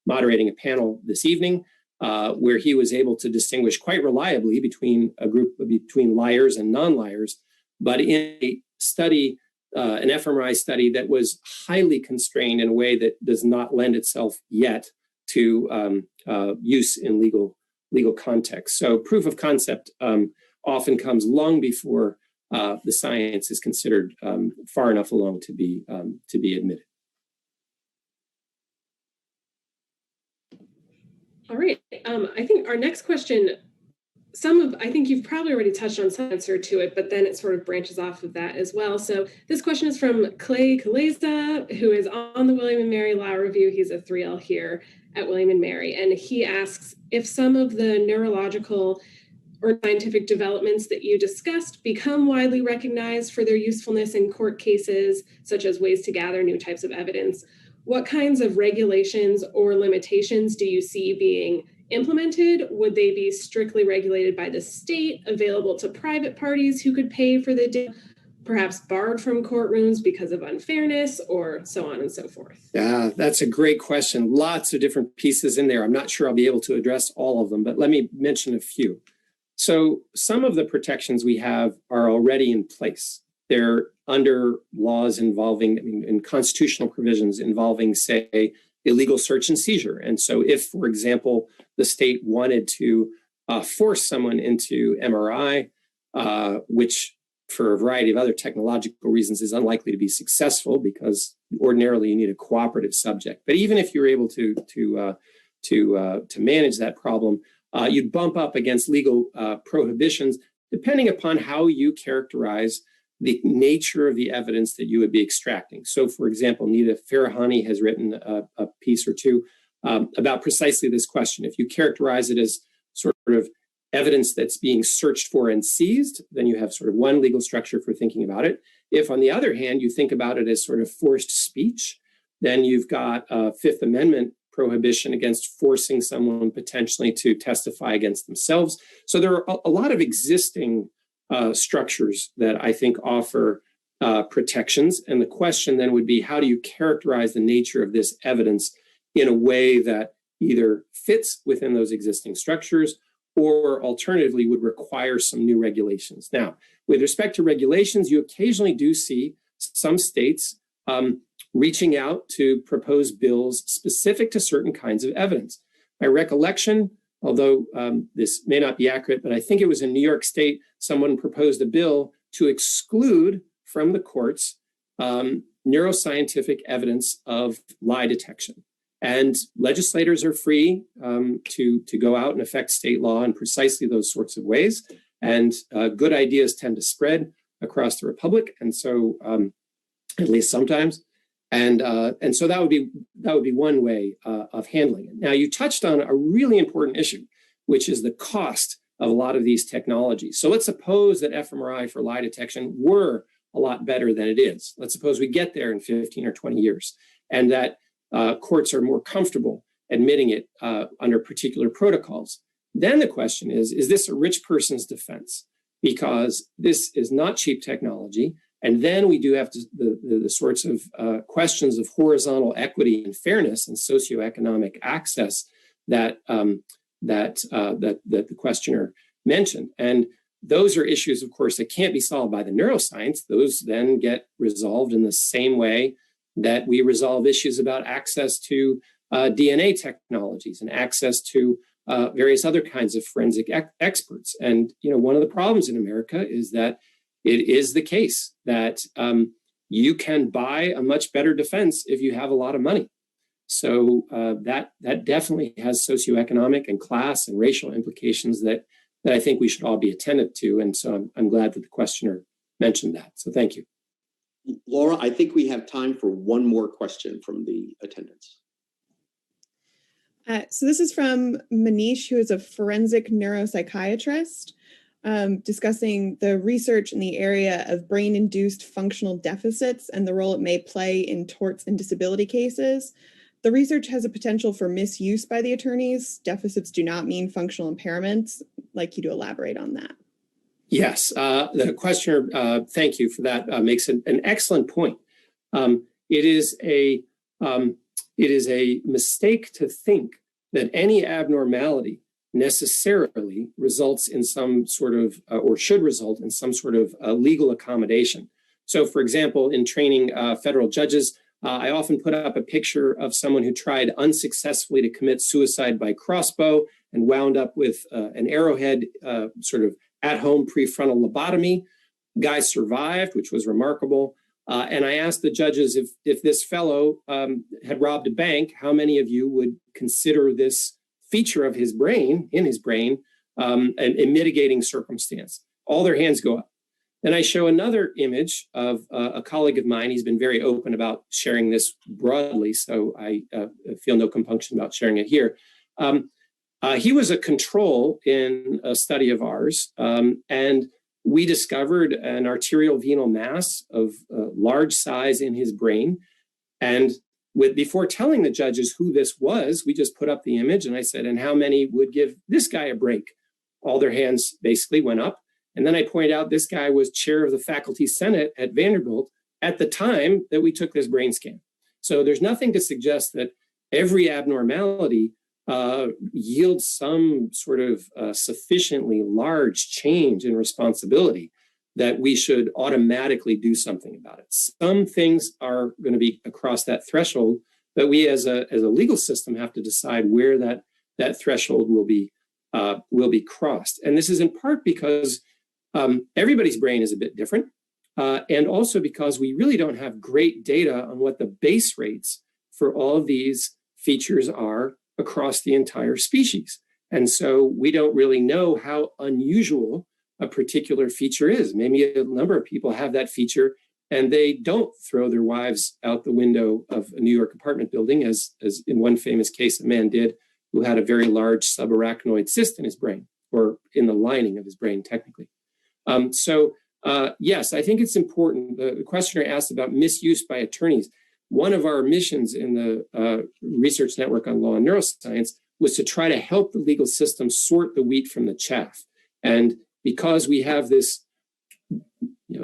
moderating a panel this evening, where he was able to distinguish quite reliably between liars and non-liars. But in a study, an fMRI study that was highly constrained in a way that does not lend itself yet to use in legal context. So proof of concept often comes long before the science is considered far enough along to be admitted. All right. I think our next question, I think you've probably already touched on some answer to it, but then it sort of branches off of that as well. So this question is from Clay Kaleza, who is on the William & Mary Law Review. He's a 3L here at William & Mary. And he asks, if some of the neurological or scientific developments that you discussed become widely recognized for their usefulness in court cases, such as ways to gather new types of evidence, what kinds of regulations or limitations do you see being implemented? Would they be strictly regulated by the state, available to private parties who could pay for the data, perhaps barred from courtrooms because of unfairness, or so on and so forth? Yeah, that's a great question. Lots of different pieces in there. I'm not sure I'll be able to address all of them, but let me mention a few. So some of the protections we have are already in place. They're under laws involving, in constitutional provisions involving, say, illegal search and seizure. And so if, for example, the state wanted to force someone into MRI, which for a variety of other technological reasons is unlikely to be successful because ordinarily you need a cooperative subject. But even if you're able to manage that problem, you'd bump up against legal prohibitions depending upon how you characterize the nature of the evidence that you would be extracting. So, for example, Nita Farahani has written a piece or two about precisely this question. If you characterize it as sort of evidence that's being searched for and seized, then you have sort of one legal structure for thinking about it. If, on the other hand, you think about it as sort of forced speech, then you've got a Fifth Amendment prohibition against forcing someone potentially to testify against themselves. So there are a lot of existing structures that I think offer protections. And the question then would be, how do you characterize the nature of this evidence in a way that either fits within those existing structures or alternatively would require some new regulations? Now, with respect to regulations, you occasionally do see some states reaching out to propose bills specific to certain kinds of evidence. My recollection, although this may not be accurate, but I think it was in New York State, someone proposed a bill to exclude from the courts neuroscientific evidence of lie detection. And legislators are free to go out and affect state law in precisely those sorts of ways. And good ideas tend to spread across the republic, and so at least sometimes. And so that would be one way of handling it. Now, you touched on a really important issue, which is the cost of a lot of these technologies. So let's suppose that fMRI for lie detection were a lot better than it is. Let's suppose we get there in 15 or 20 years, and that courts are more comfortable admitting it under particular protocols. Then the question is this a rich person's defense? Because this is not cheap technology. And then we do have to, the sorts of questions of horizontal equity and fairness and socioeconomic access that the questioner mentioned. And those are issues, of course, that can't be solved by the neuroscience. Those then get resolved in the same way that we resolve issues about access to DNA technologies and access to various other kinds of forensic experts. And one of the problems in America is that it is the case that you can buy a much better defense if you have a lot of money. So that definitely has socioeconomic and class and racial implications that I think we should all be attentive to. And so I'm glad that the questioner mentioned that. So thank you. Laura, I think we have time for one more question from the attendants. So this is from Manish, who is a forensic neuropsychiatrist, discussing the research in the area of brain-induced functional deficits and the role it may play in torts and disability cases. The research has a potential for misuse by the attorneys. Deficits do not mean functional impairments. I'd like you to elaborate on that. Yes, the questioner, thank you for that, makes an excellent point. It is a mistake to think that any abnormality necessarily results in some sort of, or should result in some sort of legal accommodation. So, for example, in training federal judges, I often put up a picture of someone who tried unsuccessfully to commit suicide by crossbow and wound up with an arrowhead sort of at-home prefrontal lobotomy. Guy survived, which was remarkable. And I asked the judges if this fellow had robbed a bank, how many of you would consider this feature of his brain, a mitigating circumstance? All their hands go up. Then I show another image of a colleague of mine. He's been very open about sharing this broadly, so I feel no compunction about sharing it here. He was a control in a study of ours, and we discovered an arterial venal mass of large size in his brain. And before telling the judges who this was, we just put up the image, and I said, and how many would give this guy a break? All their hands basically went up. And then I pointed out this guy was chair of the faculty senate at Vanderbilt at the time that we took this brain scan. So there's nothing to suggest that every abnormality yields some sort of sufficiently large change in responsibility that we should automatically do something about it. Some things are going to be across that threshold, but we as a legal system have to decide where that threshold will be crossed. And this is in part because everybody's brain is a bit different, and also because we really don't have great data on what the base rates for all of these features are across the entire species. And so we don't really know how unusual a particular feature is. Maybe a number of people have that feature and they don't throw their wives out the window of a New York apartment building, as in one famous case a man did who had a very large subarachnoid cyst in his brain, or in the lining of his brain technically. Yes, I think it's important. The questioner asked about misuse by attorneys. One of our missions in the Research Network on Law and Neuroscience was to try to help the legal system sort the wheat from the chaff. And because we have this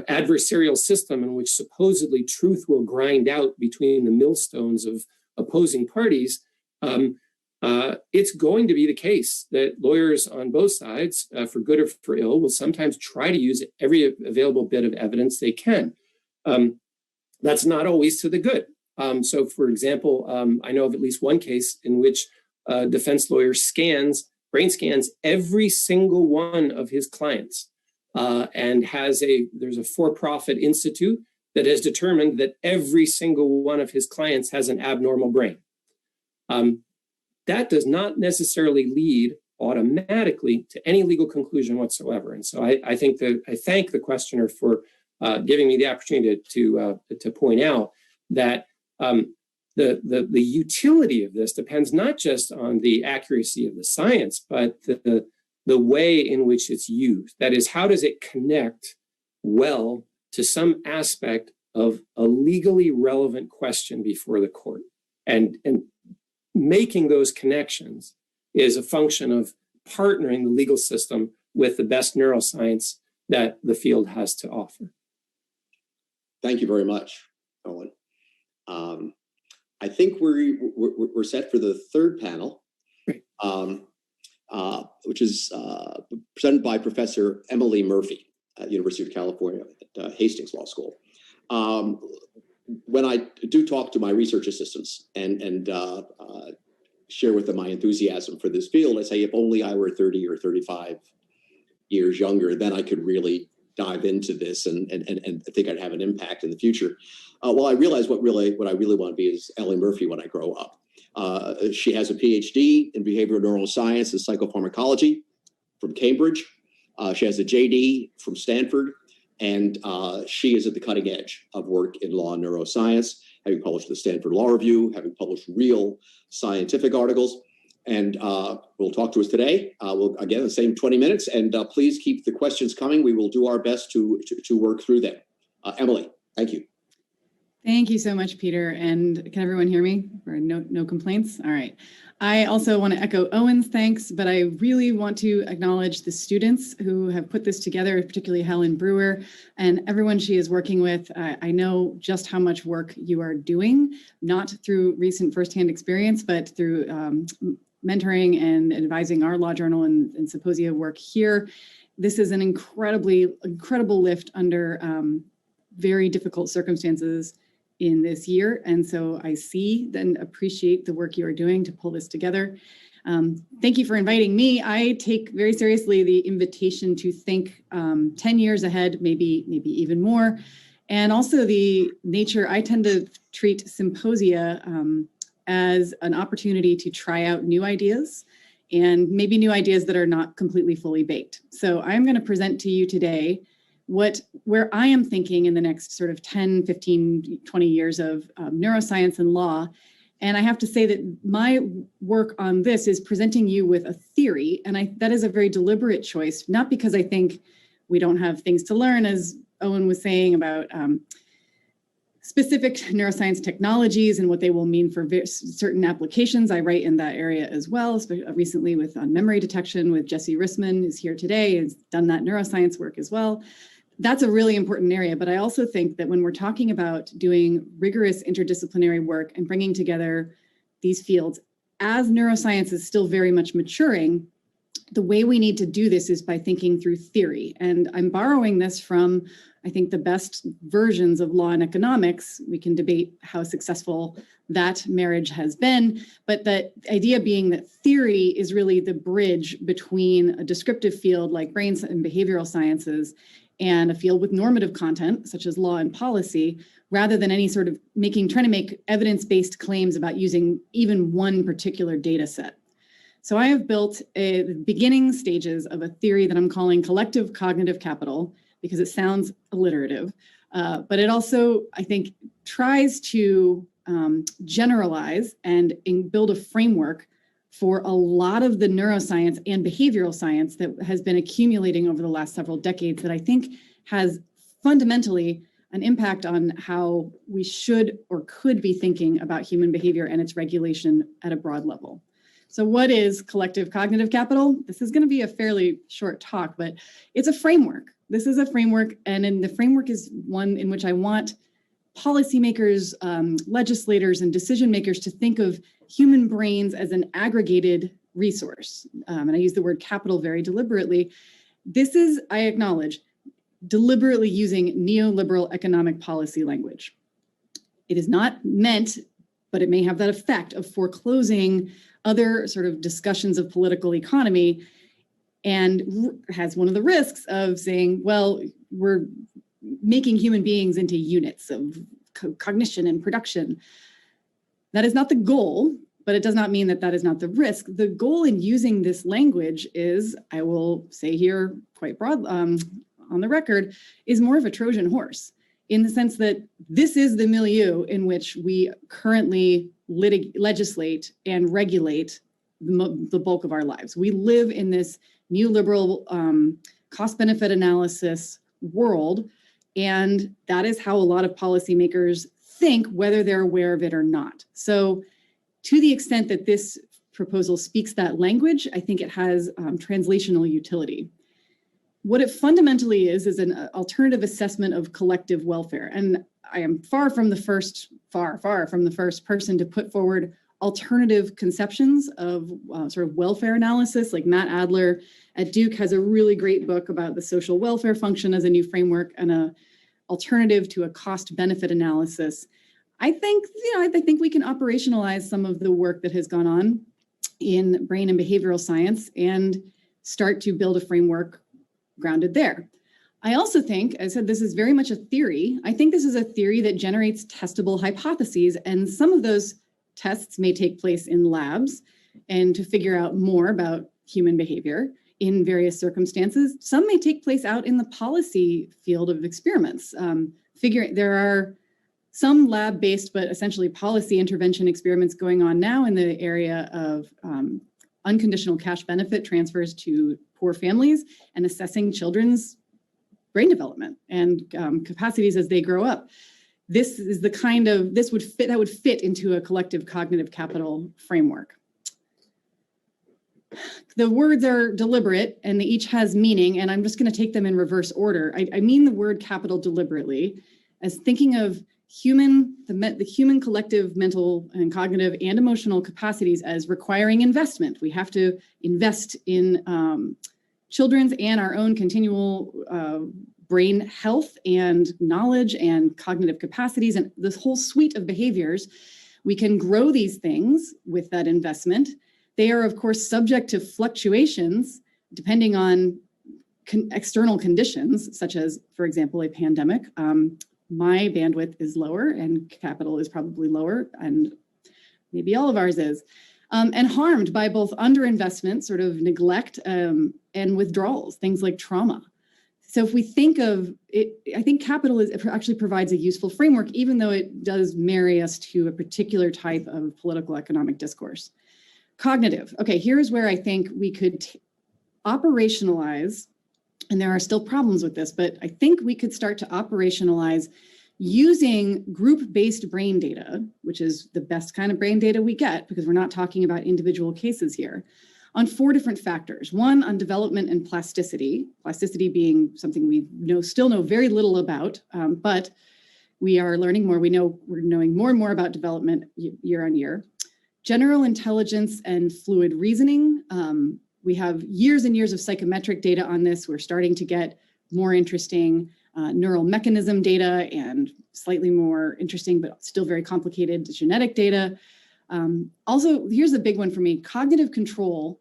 adversarial system in which supposedly truth will grind out between the millstones of opposing parties, it's going to be the case that lawyers on both sides, for good or for ill, will sometimes try to use every available bit of evidence they can. That's not always to the good. So, for example, I know of at least one case in which a defense lawyer brain scans every single one of his clients, and there's a for-profit institute that has determined that every single one of his clients has an abnormal brain. That does not necessarily lead automatically to any legal conclusion whatsoever. And so I thank the questioner for giving me the opportunity to point out that the utility of this depends not just on the accuracy of the science, but the way in which it's used. That is, how does it connect well to some aspect of a legally relevant question before the court? And making those connections is a function of partnering the legal system with the best neuroscience that the field has to offer. Thank you very much, Owen. I think we're set for the third panel, which is presented by Professor Emily Murphy at the University of California at Hastings Law School. When I do talk to my research assistants and share with them my enthusiasm for this field, I say, if only I were 30 or 35 years younger, then I could really dive into this and think I'd have an impact in the future. Well, I realize what I really want to be is Ellie Murphy when I grow up. She has a PhD in behavioral neuroscience and psychopharmacology from Cambridge. She has a JD from Stanford, and she is at the cutting edge of work in law and neuroscience, having published the Stanford Law Review, having published real scientific articles. And will talk to us today. We'll, again, the same 20 minutes, and please keep the questions coming. We will do our best to work through them. Emily, thank you. Thank you so much, Peter. And can everyone hear me? Or no complaints? All right. I also want to echo Owen's thanks, but I really want to acknowledge the students who have put this together, particularly Helen Brewer and everyone she is working with. I know just how much work you are doing, not through recent firsthand experience, but through mentoring and advising our law journal and symposia work here. This is an incredible lift under very difficult circumstances in this year. And so I see and appreciate the work you are doing to pull this together. Thank you for inviting me. I take very seriously the invitation to think 10 years ahead, maybe even more. And also the nature, I tend to treat symposia as an opportunity to try out new ideas, and maybe new ideas that are not completely fully baked. So I'm going to present to you today where I am thinking in the next sort of 10, 15, 20 years of neuroscience and law. And I have to say that my work on this is presenting you with a theory, and that is a very deliberate choice, not because I think we don't have things to learn, as Owen was saying about specific neuroscience technologies and what they will mean for certain applications. I write in that area as well, recently with memory detection with Jesse Rissman, who's here today, has done that neuroscience work as well. That's a really important area, but I also think that when we're talking about doing rigorous interdisciplinary work and bringing together these fields, as neuroscience is still very much maturing, the way we need to do this is by thinking through theory. And I'm borrowing this from, I think, the best versions of law and economics. We can debate how successful that marriage has been, but the idea being that theory is really the bridge between a descriptive field like brain and behavioral sciences and a field with normative content, such as law and policy, rather than any sort of trying to make evidence-based claims about using even one particular data set. So I have built the beginning stages of a theory that I'm calling collective cognitive capital, because it sounds alliterative, but it also, I think, tries to generalize and build a framework for a lot of the neuroscience and behavioral science that has been accumulating over the last several decades that I think has fundamentally an impact on how we should or could be thinking about human behavior and its regulation at a broad level. So what is collective cognitive capital? This is going to be a fairly short talk, but it's a framework. This is a framework, and the framework is one in which I want policymakers, legislators, and decision makers to think of human brains as an aggregated resource. And I use the word capital very deliberately. This is, I acknowledge, deliberately using neoliberal economic policy language. It is not meant, but it may have that effect of foreclosing other sort of discussions of political economy, and has one of the risks of saying, well, we're making human beings into units of cognition and production. That is not the goal, but it does not mean that that is not the risk. The goal in using this language is, I will say here quite broad on the record, is more of a Trojan horse, in the sense that this is the milieu in which we currently legislate and regulate the bulk of our lives. We live in this neoliberal cost-benefit analysis world, and that is how a lot of policymakers think, whether they're aware of it or not. So to the extent that this proposal speaks that language, I think it has translational utility. What it fundamentally is an alternative assessment of collective welfare. And I am far from the first person to put forward alternative conceptions of sort of welfare analysis. Like Matt Adler at Duke has a really great book about the social welfare function as a new framework and an alternative to a cost-benefit analysis. I think we can operationalize some of the work that has gone on in brain and behavioral science and start to build a framework grounded there. I also think, as I said, this is very much a theory. I think this is a theory that generates testable hypotheses, and some of those tests may take place in labs and to figure out more about human behavior in various circumstances. Some may take place out in the policy field of experiments. There are some lab-based, but essentially policy intervention experiments going on now in the area of unconditional cash benefit transfers to poor families and assessing children's brain development and capacities as they grow up. This is the kind of, that would fit into a collective cognitive capital framework. The words are deliberate and they each has meaning, and I'm just going to take them in reverse order. I mean the word capital deliberately as thinking of the human collective mental and cognitive and emotional capacities as requiring investment. We have to invest in children's and our own continual brain health and knowledge and cognitive capacities and this whole suite of behaviors. We can grow these things with that investment, They are, of course, subject to fluctuations depending on external conditions, such as, for example, a pandemic. My bandwidth is lower and capital is probably lower, and maybe all of ours is, and harmed by both underinvestment, sort of neglect, and withdrawals, things like trauma. So if we think of it, I think capital actually provides a useful framework, even though it does marry us to a particular type of political economic discourse. Cognitive. Okay, here's where I think we could operationalize, and there are still problems with this, but I think we could start to operationalize using group-based brain data, which is the best kind of brain data we get, because we're not talking about individual cases here, on 4 different factors. One, on development and plasticity being something we still know very little about, but we are learning more. We're knowing more and more about development year on year. General intelligence and fluid reasoning. We have years and years of psychometric data on this. We're starting to get more interesting neural mechanism data and slightly more interesting, but still very complicated genetic data. Also, here's the big one for me, cognitive control,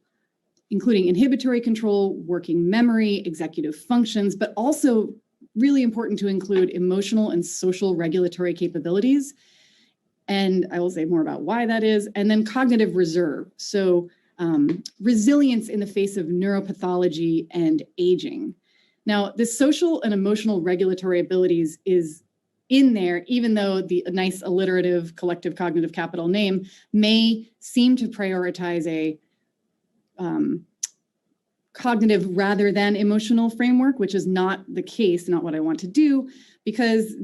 including inhibitory control, working memory, executive functions, but also really important to include emotional and social regulatory capabilities. And I will say more about why that is. And then cognitive reserve. So resilience in the face of neuropathology and aging. Now, the social and emotional regulatory abilities is in there, even though the nice alliterative collective cognitive capital name may seem to prioritize a cognitive rather than emotional framework, which is not the case, not what I want to do, because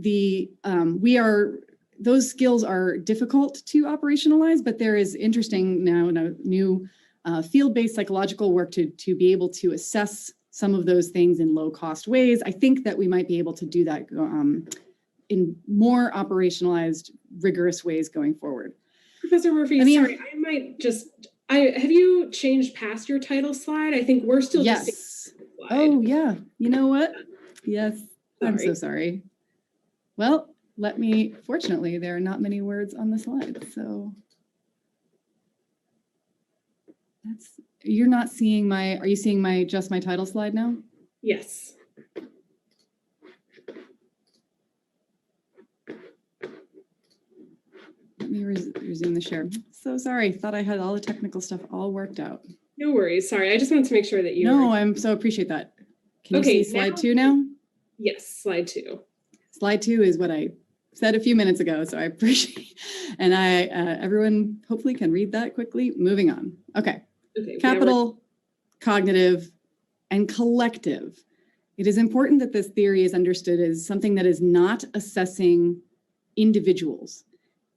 those skills are difficult to operationalize, but there is interesting now new field-based psychological work to be able to assess some of those things in low-cost ways. I think that we might be able to do that in more operationalized, rigorous ways going forward. Professor Murphy, sorry, I might just, have you changed past your title slide? I think we're still yes. just slide. Oh, yeah. You know what? Yes. Sorry. I'm so sorry. Well, fortunately, there are not many words on the slide, so you're not seeing are you seeing just my title slide now? Yes. Let me resume the share. So sorry, thought I had all the technical stuff all worked out. No worries, sorry. I just wanted to make sure that you I so appreciate that. Can you see slide 2 now? Yes, slide 2. Slide 2 is what I said a few minutes ago, so I appreciate, and everyone hopefully can read that quickly. Moving on. Okay. Capital, cognitive, and collective. It is important that this theory is understood as something that is not assessing individuals.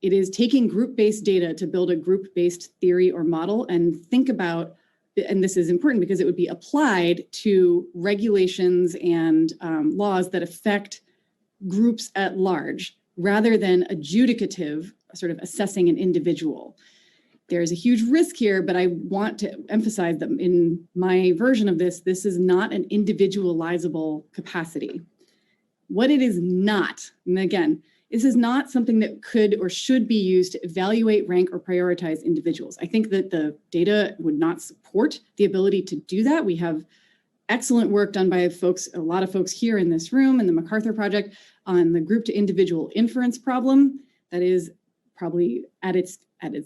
It is taking group-based data to build a group-based theory or model and think about, and this is important because it would be applied to regulations and laws that affect groups at large, rather than adjudicative, sort of assessing an individual. There's a huge risk here, but I want to emphasize that in my version of this is not an individualizable capacity. What it is not, and again, this is not something that could or should be used to evaluate, rank, or prioritize individuals. I think that the data would not support the ability to do that. We have excellent work done by a lot of folks here in this room in the MacArthur Project on the group to individual inference problem. That is probably at its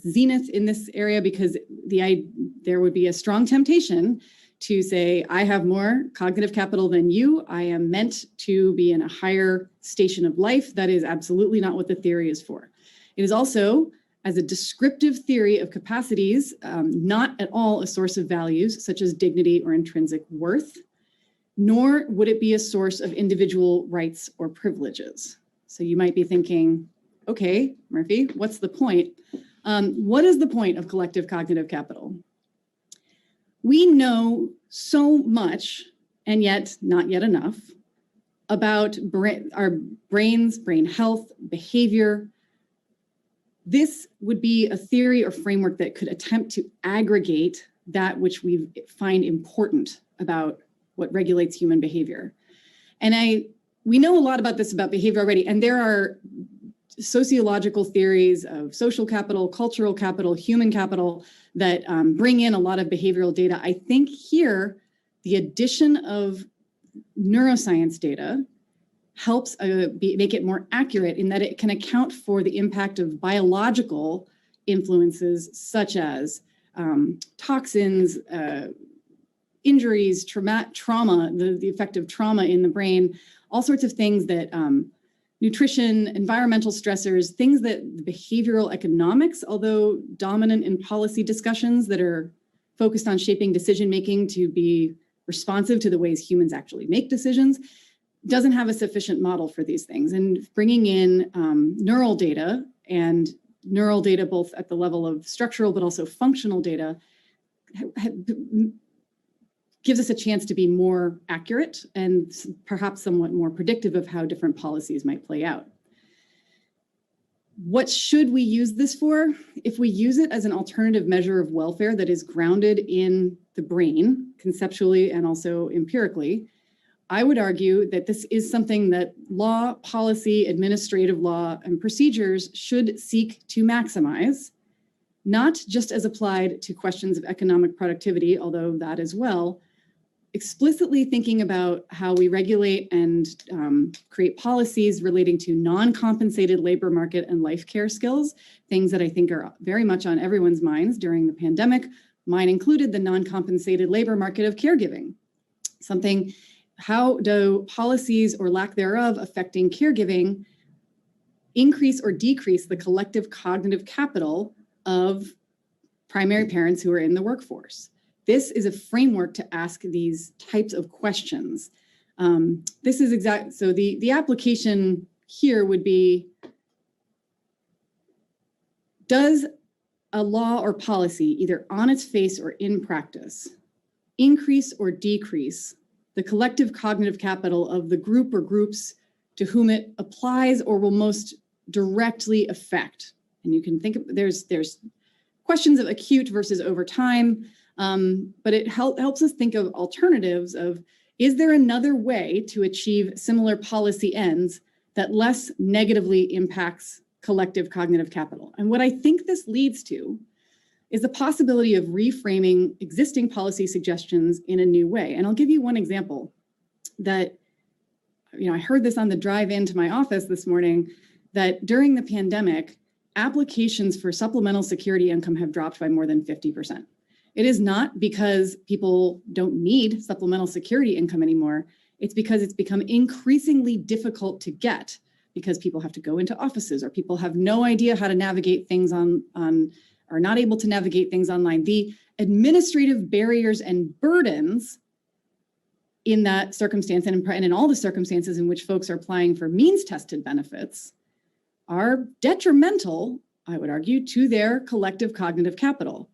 zenith in this area, because there would be a strong temptation to say, I have more cognitive capital than you. I am meant to be in a higher station of life. That is absolutely not what the theory is for. It is also, as a descriptive theory of capacities, not at all a source of values such as dignity or intrinsic worth, nor would it be a source of individual rights or privileges. So you might be thinking, okay, Murphy, what's the point? What is the point of collective cognitive capital? We know so much, and yet not yet enough, about our brains, brain health, behavior. This would be a theory or framework that could attempt to aggregate that which we find important about what regulates human behavior. And we know a lot about this, about behavior already, and there are sociological theories of social capital, cultural capital, human capital that bring in a lot of behavioral data. I think here, the addition of neuroscience data helps make it more accurate in that it can account for the impact of biological influences such as toxins, injuries, trauma, the effect of trauma in the brain, all sorts of things that nutrition, environmental stressors, things that behavioral economics, although dominant in policy discussions that are focused on shaping decision-making to be responsive to the ways humans actually make decisions, doesn't have a sufficient model for these things. And bringing in neural data and neural data both at the level of structural but also functional data gives us a chance to be more accurate and perhaps somewhat more predictive of how different policies might play out. What should we use this for? If we use it as an alternative measure of welfare that is grounded in the brain, conceptually and also empirically, I would argue that this is something that law, policy, administrative law, and procedures should seek to maximize, not just as applied to questions of economic productivity, although that as well, explicitly thinking about how we regulate and create policies relating to non-compensated labor market and life care skills, things that I think are very much on everyone's minds during the pandemic. Mine included the non-compensated labor market of caregiving. How do policies or lack thereof affecting caregiving increase or decrease the collective cognitive capital of primary parents who are in the workforce? This is a framework to ask these types of questions. This is exact. So the application here would be, does a law or policy, either on its face or in practice, increase or decrease the collective cognitive capital of the group or groups to whom it applies or will most directly affect? And you can think of, there's questions of acute versus over time, but it helps us think of alternatives of, is there another way to achieve similar policy ends that less negatively impacts collective cognitive capital? And what I think this leads to is the possibility of reframing existing policy suggestions in a new way. And I'll give you one example that, I heard this on the drive into my office this morning, that during the pandemic, applications for supplemental security income have dropped by more than 50%. It is not because people don't need supplemental security income anymore. It's because it's become increasingly difficult to get because people have to go into offices or people have no idea how to navigate things are not able to navigate things online. The administrative barriers and burdens in that circumstance and in all the circumstances in which folks are applying for means-tested benefits are detrimental, I would argue, to their collective cognitive capital.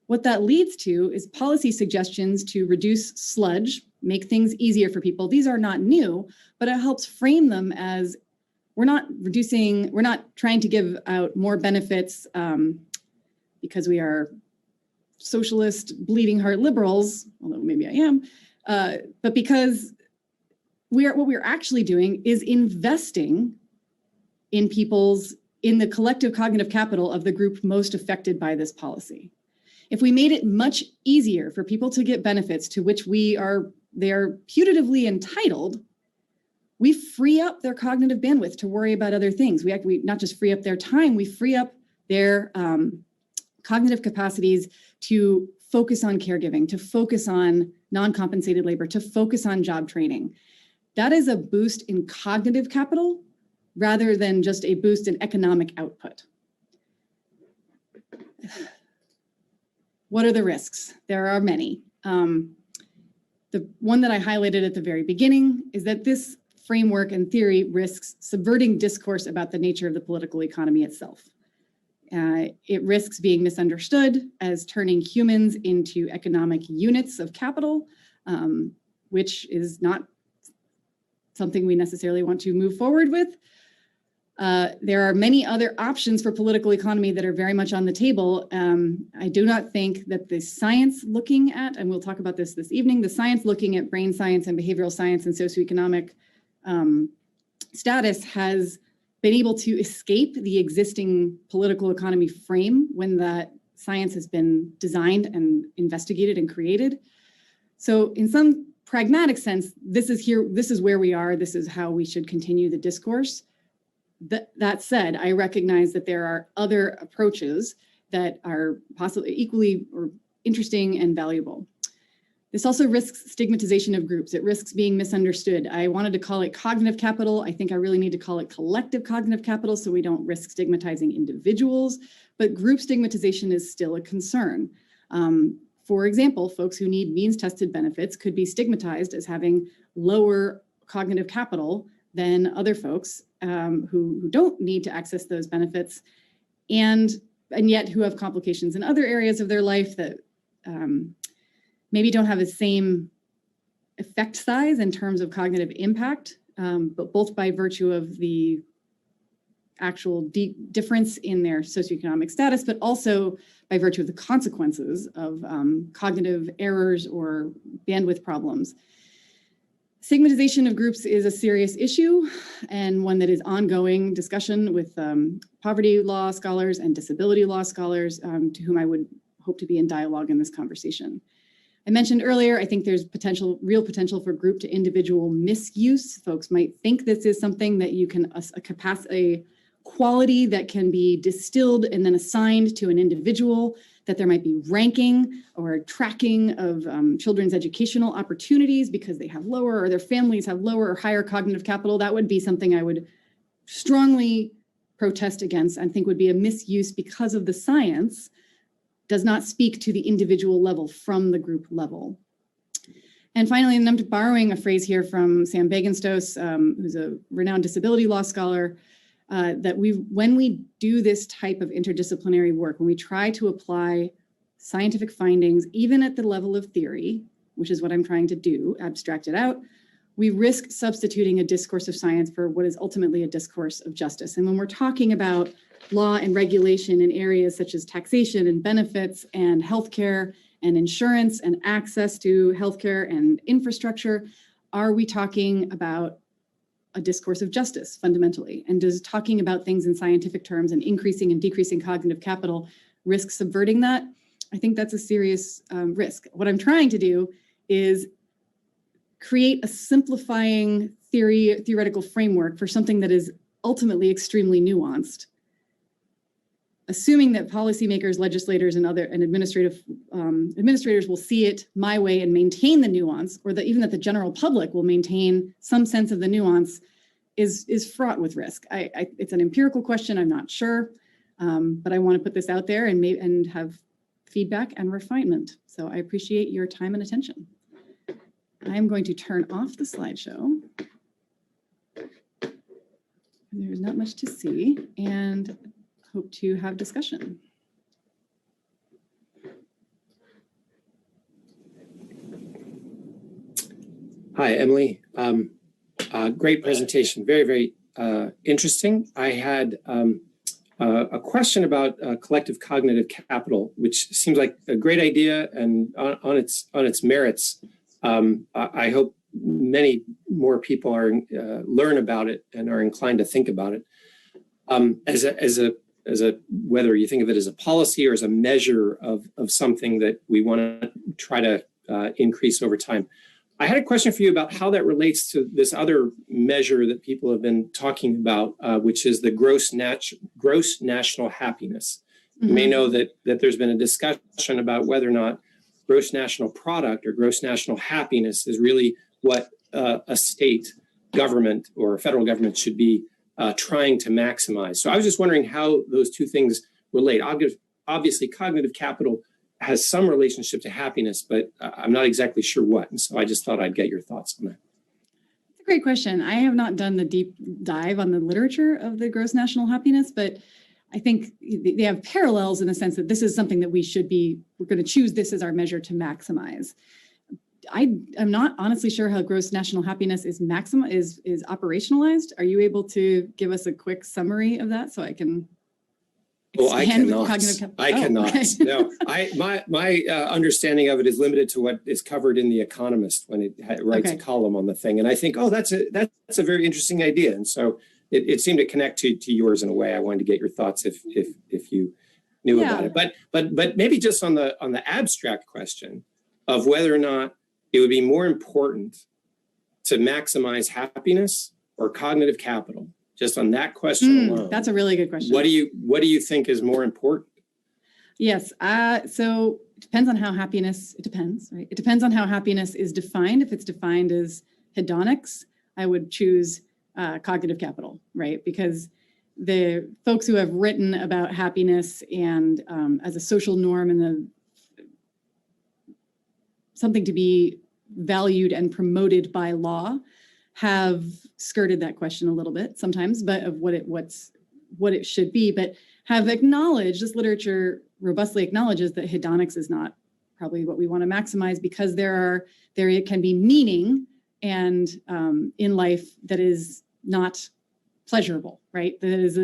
What that leads to is policy suggestions to reduce sludge, make things easier for people. These are not new, but it helps frame them as we're not trying to give out more benefits because we are socialist, bleeding heart liberals, although maybe I am, but because what we're actually doing is investing in the collective cognitive capital of the group most affected by this policy. If we made it much easier for people to get benefits to which they are putatively entitled, we free up their cognitive bandwidth to worry about other things. We not just free up their time, we free up their cognitive capacities to focus on caregiving, to focus on non-compensated labor, to focus on job training. That is a boost in cognitive capital rather than just a boost in economic output. What are the risks? There are many. The one that I highlighted at the very beginning is that this framework and theory risks subverting discourse about the nature of the political economy itself. It risks being misunderstood as turning humans into economic units of capital, which is not something we necessarily want to move forward with. There are many other options for political economy that are very much on the table. I do not think that the science looking at, and we'll talk about this evening, the science looking at brain science and behavioral science and socioeconomic status has been able to escape the existing political economy frame when that science has been designed and investigated and created. So in some pragmatic sense, this is where we are, this is how we should continue the discourse. That said, I recognize that there are other approaches that are possibly equally or interesting and valuable. This also risks stigmatization of groups. It risks being misunderstood. I wanted to call it cognitive capital. I think I really need to call it collective cognitive capital so we don't risk stigmatizing individuals, but group stigmatization is still a concern. For example, folks who need means-tested benefits could be stigmatized as having lower cognitive capital than other folks who don't need to access those benefits and yet who have complications in other areas of their life that maybe don't have the same effect size in terms of cognitive impact, but both by virtue of the actual difference in their socioeconomic status, but also by virtue of the consequences of cognitive errors or bandwidth problems. Stigmatization of groups is a serious issue and one that is ongoing discussion with poverty law scholars and disability law scholars to whom I would hope to be in dialogue in this conversation. I mentioned earlier, I think there's real potential for group to individual misuse. Folks might think this is something that you can, a quality that can be distilled and then assigned to an individual, that there might be ranking or tracking of children's educational opportunities because they have lower or their families have lower or higher cognitive capital. That would be something I would strongly protest against and think would be a misuse because of the science does not speak to the individual level from the group level. And finally, and I'm borrowing a phrase here from Sam Bagenstos, who's a renowned disability law scholar, that when we do this type of interdisciplinary work, when we try to apply scientific findings, even at the level of theory, which is what I'm trying to do, abstract it out, we risk substituting a discourse of science for what is ultimately a discourse of justice. And when we're talking about law and regulation in areas such as taxation and benefits and healthcare and insurance and access to healthcare and infrastructure, are we talking about a discourse of justice fundamentally? And does talking about things in scientific terms and increasing and decreasing cognitive capital risk subverting that? I think that's a serious risk. What I'm trying to do is create a simplifying theoretical framework for something that is ultimately extremely nuanced, assuming that policymakers, legislators, and administrators will see it my way and maintain the nuance, or that even that the general public will maintain some sense of the nuance, is fraught with risk. It's an empirical question. I'm not sure, but I want to put this out there and have feedback and refinement. So I appreciate your time and attention. I'm going to turn off the slideshow. There's not much to see, and hope to have discussion. Hi, Emily. Great presentation. Very, very interesting. I had a question about collective cognitive capital, which seems like a great idea, and on its merits. I hope many more people learn about it and are inclined to think about it as a whether you think of it as a policy or as a measure of something that we want to try to increase over time. I had a question for you about how that relates to this other measure that people have been talking about, which is the gross national happiness. Mm-hmm. You may know that there's been a discussion about whether or not gross national product or gross national happiness is really what a state government or a federal government should be trying to maximize. So I was just wondering how those two things relate. Obviously, cognitive capital has some relationship to happiness, but I'm not exactly sure what. And so I just thought I'd get your thoughts on that. That's a great question. I have not done the deep dive on the literature of the gross national happiness, but I think they have parallels in the sense that this is something that we're going to choose this as our measure to maximize. I am not honestly sure how gross national happiness is operationalized. Are you able to give us a quick summary of that so I can? Well, I cannot. I cannot. Okay. No, my understanding of it is limited to what is covered in The Economist when it writes a column on the thing, and I think, oh, that's a very interesting idea, and so it seemed to connect to yours in a way. I wanted to get your thoughts if you knew about it. But maybe just on the abstract question of whether or not it would be more important to maximize happiness or cognitive capital. Just on that question alone. That's a really good question. What do you think is more important? Yes. So it depends on how happiness, it depends, right? It depends on how happiness is defined. If it's defined as hedonics, I would choose cognitive capital, right? Because the folks who have written about happiness and as a social norm and something to be valued and promoted by law have skirted that question a little bit sometimes, but of what it should be, but have acknowledged, this literature robustly acknowledges that hedonics is not probably what we want to maximize, because there can be meaning and in life that is not pleasurable, right? That is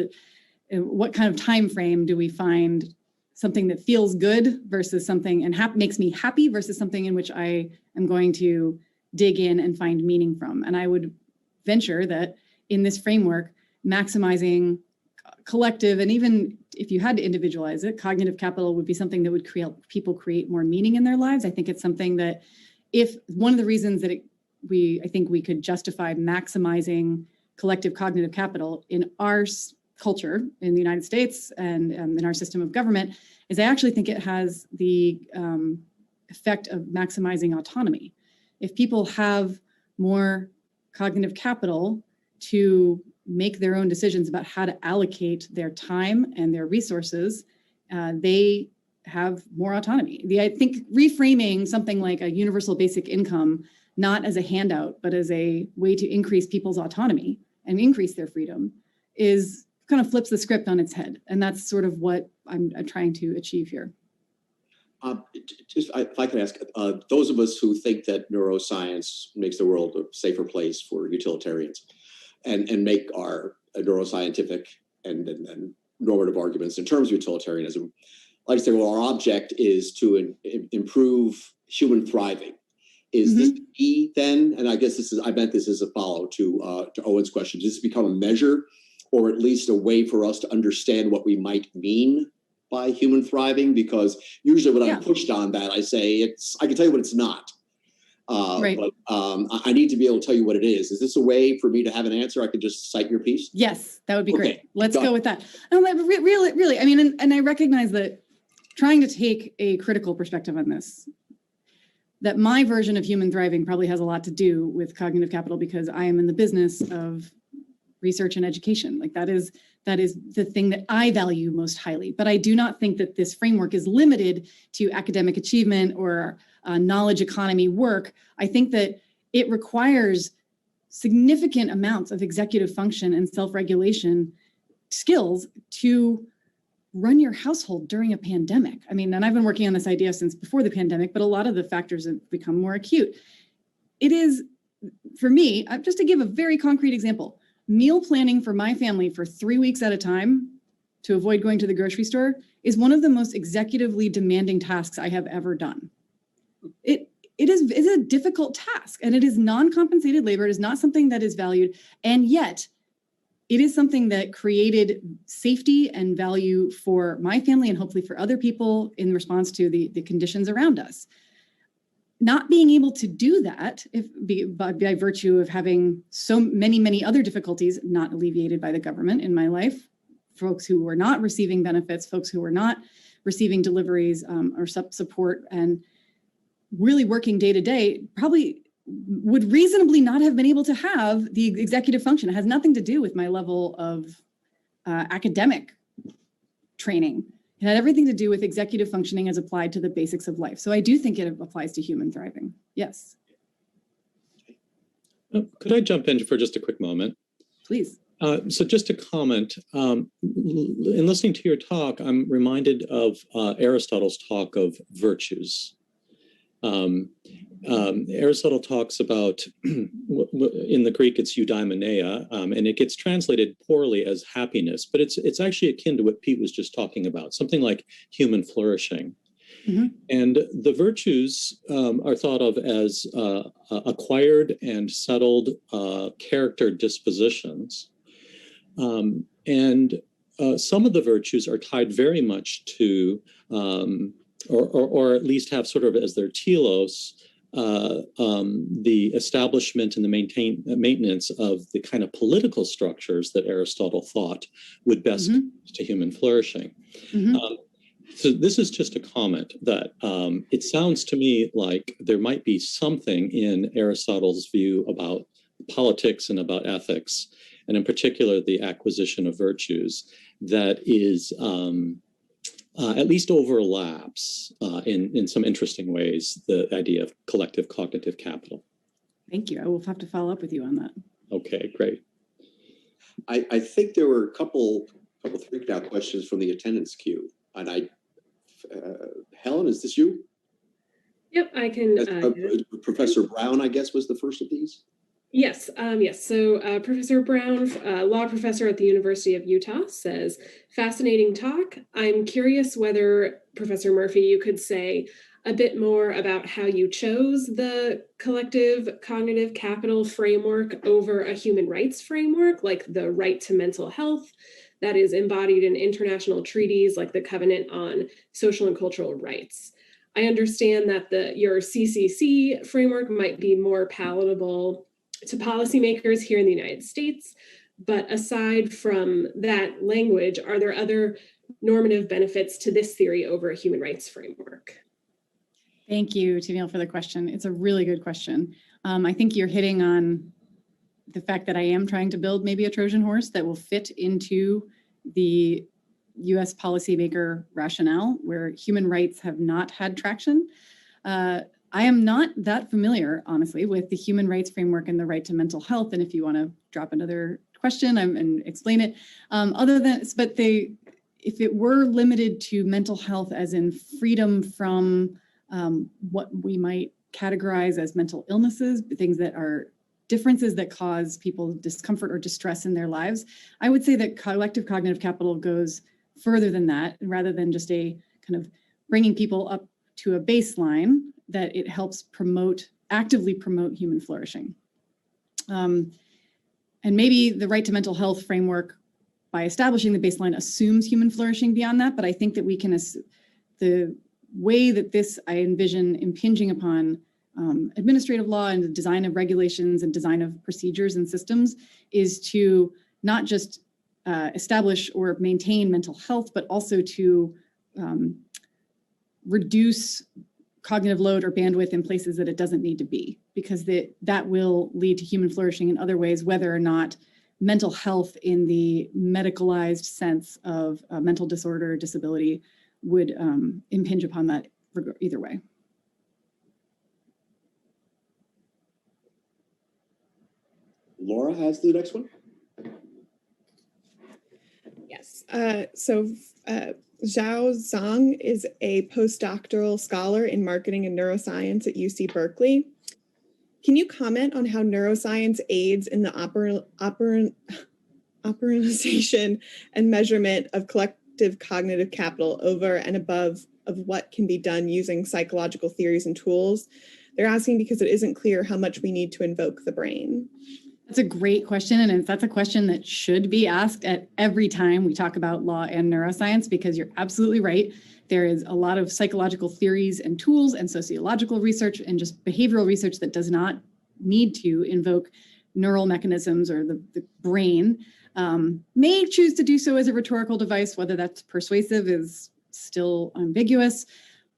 what kind of time frame do we find something that feels good versus something and makes me happy versus something in which I am going to dig in and find meaning from. And I would venture that in this framework, maximizing collective, and even if you had to individualize it, cognitive capital would be something that would create more meaning in their lives. I think it's something that, if one of the reasons that I think we could justify maximizing collective cognitive capital in our culture in the United States and in our system of government, is I actually think it has the effect of maximizing autonomy. If people have more cognitive capital to make their own decisions about how to allocate their time and their resources, they have more autonomy. I think reframing something like a universal basic income, not as a handout, but as a way to increase people's autonomy and increase their freedom, is kind of flips the script on its head. And that's sort of what I'm trying to achieve here. If I could ask, those of us who think that neuroscience makes the world a safer place for utilitarians and make our neuroscientific and normative arguments in terms of utilitarianism, I like to say, well, our object is to improve human thriving. Is this key then? And I guess I meant this as a follow to Owen's question. Does this become a measure, or at least a way for us to understand what we might mean by human thriving? Because usually when I'm pushed on that, I say I can tell you what it's not. Right. But I need to be able to tell you what it is. Is this a way for me to have an answer? I could just cite your piece? Yes, that would be great. Let's go with that. No, really, I mean, and I recognize that trying to take a critical perspective on this, that my version of human thriving probably has a lot to do with cognitive capital, because I am in the business of research and education. Like that is the thing that I value most highly. But I do not think that this framework is limited to academic achievement or knowledge economy work. I think that it requires significant amounts of executive function and self-regulation skills to run your household during a pandemic. I mean, and I've been working on this idea since before the pandemic, but a lot of the factors have become more acute. It is, for me, just to give a very concrete example, meal planning for my family for 3 weeks at a time to avoid going to the grocery store is one of the most executively demanding tasks I have ever done. It is a difficult task, and it is non-compensated labor. It is not something that is valued, and yet it is something that created safety and value for my family and hopefully for other people in response to the conditions around us. Not being able to do that by virtue of having so many other difficulties not alleviated by the government in my life, folks who were not receiving benefits, folks who were not receiving deliveries or support, and really working day to day, probably would reasonably not have been able to have the executive function. It has nothing to do with my level of academic training. It had everything to do with executive functioning as applied to the basics of life. So I do think it applies to human thriving. Yes. Could I jump in for just a quick moment? Please. So just to comment, in listening to your talk, I'm reminded of Aristotle's talk of virtues. Aristotle talks about, in the Greek, it's eudaimonia, and it gets translated poorly as happiness, but it's actually akin to what Pete was just talking about, something like human flourishing. Mm-hmm. And the virtues are thought of as acquired and settled character dispositions And some of the virtues are tied very much to, or at least have sort of as their telos, the establishment and the maintenance of the kind of political structures that Aristotle thought would best to human flourishing. So this is just a comment that it sounds to me like there might be something in Aristotle's view about politics and about ethics, and in particular the acquisition of virtues, that is at least overlaps in some interesting ways the idea of collective cognitive capital. Thank you. I will have to follow up with you on that. Okay, great. I think there were a couple three now questions from the attendance queue, and Helen, is this you? Yep, I can. Professor Brown, I guess, was the first of these. Yes, yes. So Professor Brown, law professor at the University of Utah, says, fascinating talk. I'm curious whether, Professor Murphy, you could say a bit more about how you chose the collective cognitive capital framework over a human rights framework, like the right to mental health that is embodied in international treaties like the Covenant on Social and Cultural Rights. I understand that your CCC framework might be more palatable to policymakers here in the United States, but aside from that language, are there other normative benefits to this theory over a human rights framework? Thank you, Tennille, for the question. It's a really good question. I think you're hitting on the fact that I am trying to build maybe a Trojan horse that will fit into the US policymaker rationale where human rights have not had traction. I am not that familiar, honestly, with the human rights framework and the right to mental health. And if you want to drop another question and explain it, if it were limited to mental health as in freedom from what we might categorize as mental illnesses, things that are differences that cause people discomfort or distress in their lives, I would say that collective cognitive capital goes further than that, rather than just a kind of bringing people up to a baseline, that it helps actively promote human flourishing. And maybe the right to mental health framework, by establishing the baseline, assumes human flourishing beyond that, but I think that we can, the way that this I envision impinging upon administrative law and the design of regulations and design of procedures and systems is to not just establish or maintain mental health, but also to reduce cognitive load or bandwidth in places that it doesn't need to be, because that will lead to human flourishing in other ways, whether or not mental health in the medicalized sense of mental disorder or disability would impinge upon that either way. Laura has the next one. Yes. Zhao Zhang is a postdoctoral scholar in marketing and neuroscience at UC Berkeley. Can you comment on how neuroscience aids in the operationalization and measurement of collective cognitive capital over and above of what can be done using psychological theories and tools? They're asking because it isn't clear how much we need to invoke the brain. That's a great question. And that's a question that should be asked at every time we talk about law and neuroscience, because you're absolutely right. There is a lot of psychological theories and tools and sociological research and just behavioral research that does not need to invoke neural mechanisms or the brain. May choose to do so as a rhetorical device. Whether that's persuasive is still ambiguous.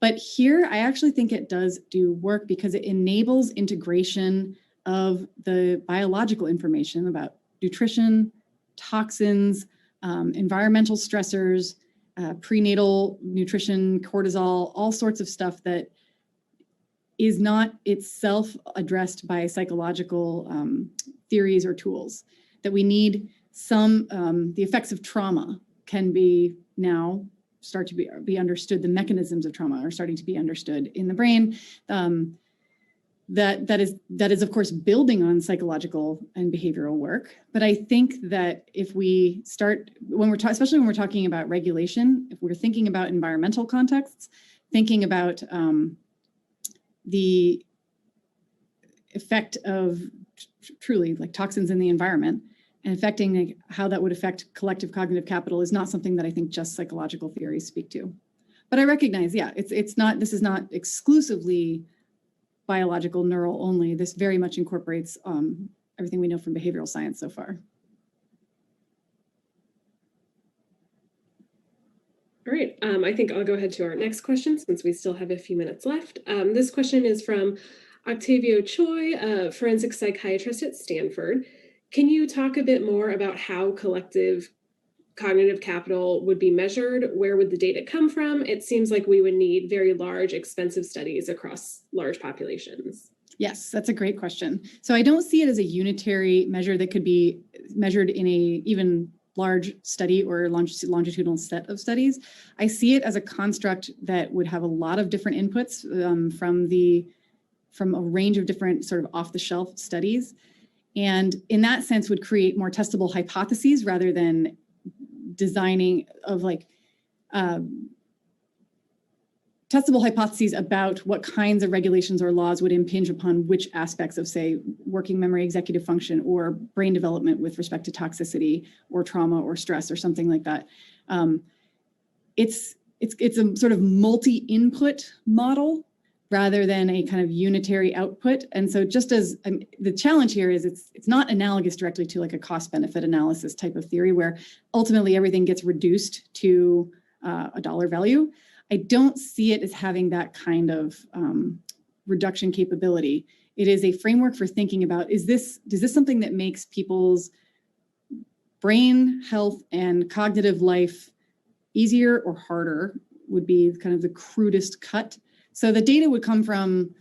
But here, I actually think it does do work because it enables integration of the biological information about nutrition, toxins, environmental stressors, prenatal nutrition, cortisol, all sorts of stuff that is not itself addressed by psychological theories or tools. That we need some, the effects of trauma can be now start to be understood. The mechanisms of trauma are starting to be understood in the brain. That is of course building on psychological and behavioral work. But I think that if we start, especially when we're talking about regulation, if we're thinking about environmental contexts, thinking about the effect of truly like toxins in the environment, and affecting like, how that would affect collective cognitive capital is not something that I think just psychological theories speak to. But I recognize, yeah, this is not exclusively biological neural only. This very much incorporates everything we know from behavioral science so far. All right, I think I'll go ahead to our next question since we still have a few minutes left. This question is from Octavio Choi, a forensic psychiatrist at Stanford. Can you talk a bit more about how collective cognitive capital would be measured? Where would the data come from? It seems like we would need very large, expensive studies across large populations. Yes, that's a great question. So I don't see it as a unitary measure that could be measured in a even large study or longitudinal set of studies. I see it as a construct that would have a lot of different inputs from a range of different sort of off-the-shelf studies. And in that sense would create more testable hypotheses rather than designing of like testable hypotheses about what kinds of regulations or laws would impinge upon which aspects of, say, working memory, executive function, or brain development with respect to toxicity or trauma or stress or something like that. It's a sort of multi-input model rather than a kind of unitary output. And so just as the challenge here is it's not analogous directly to like a cost benefit analysis type of theory where ultimately everything gets reduced to a dollar value. I don't see it as having that kind of reduction capability. It is a framework for thinking about, is this something that makes people's brain health and cognitive life easier or harder would be kind of the crudest cut. So the data would come from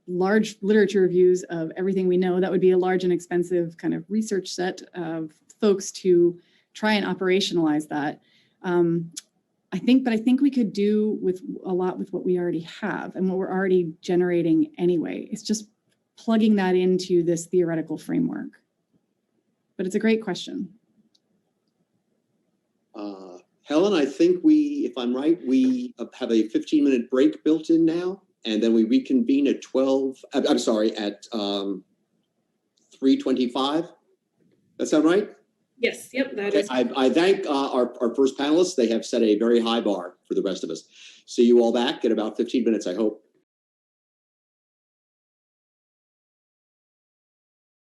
large literature reviews of everything we know. That would be a large and expensive kind of research set of folks to try and operationalize that. I think we could do with a lot with what we already have and what we're already generating anyway. It's just plugging that into this theoretical framework. But it's a great question. Helen, I think if I'm right, we have a 15-minute break built in now, and then we reconvene at 3:25. That sound right? Yes, yep, that Okay, is. I thank our first panelists. They have set a very high bar for the rest of us. See you all back in about 15 minutes, I hope.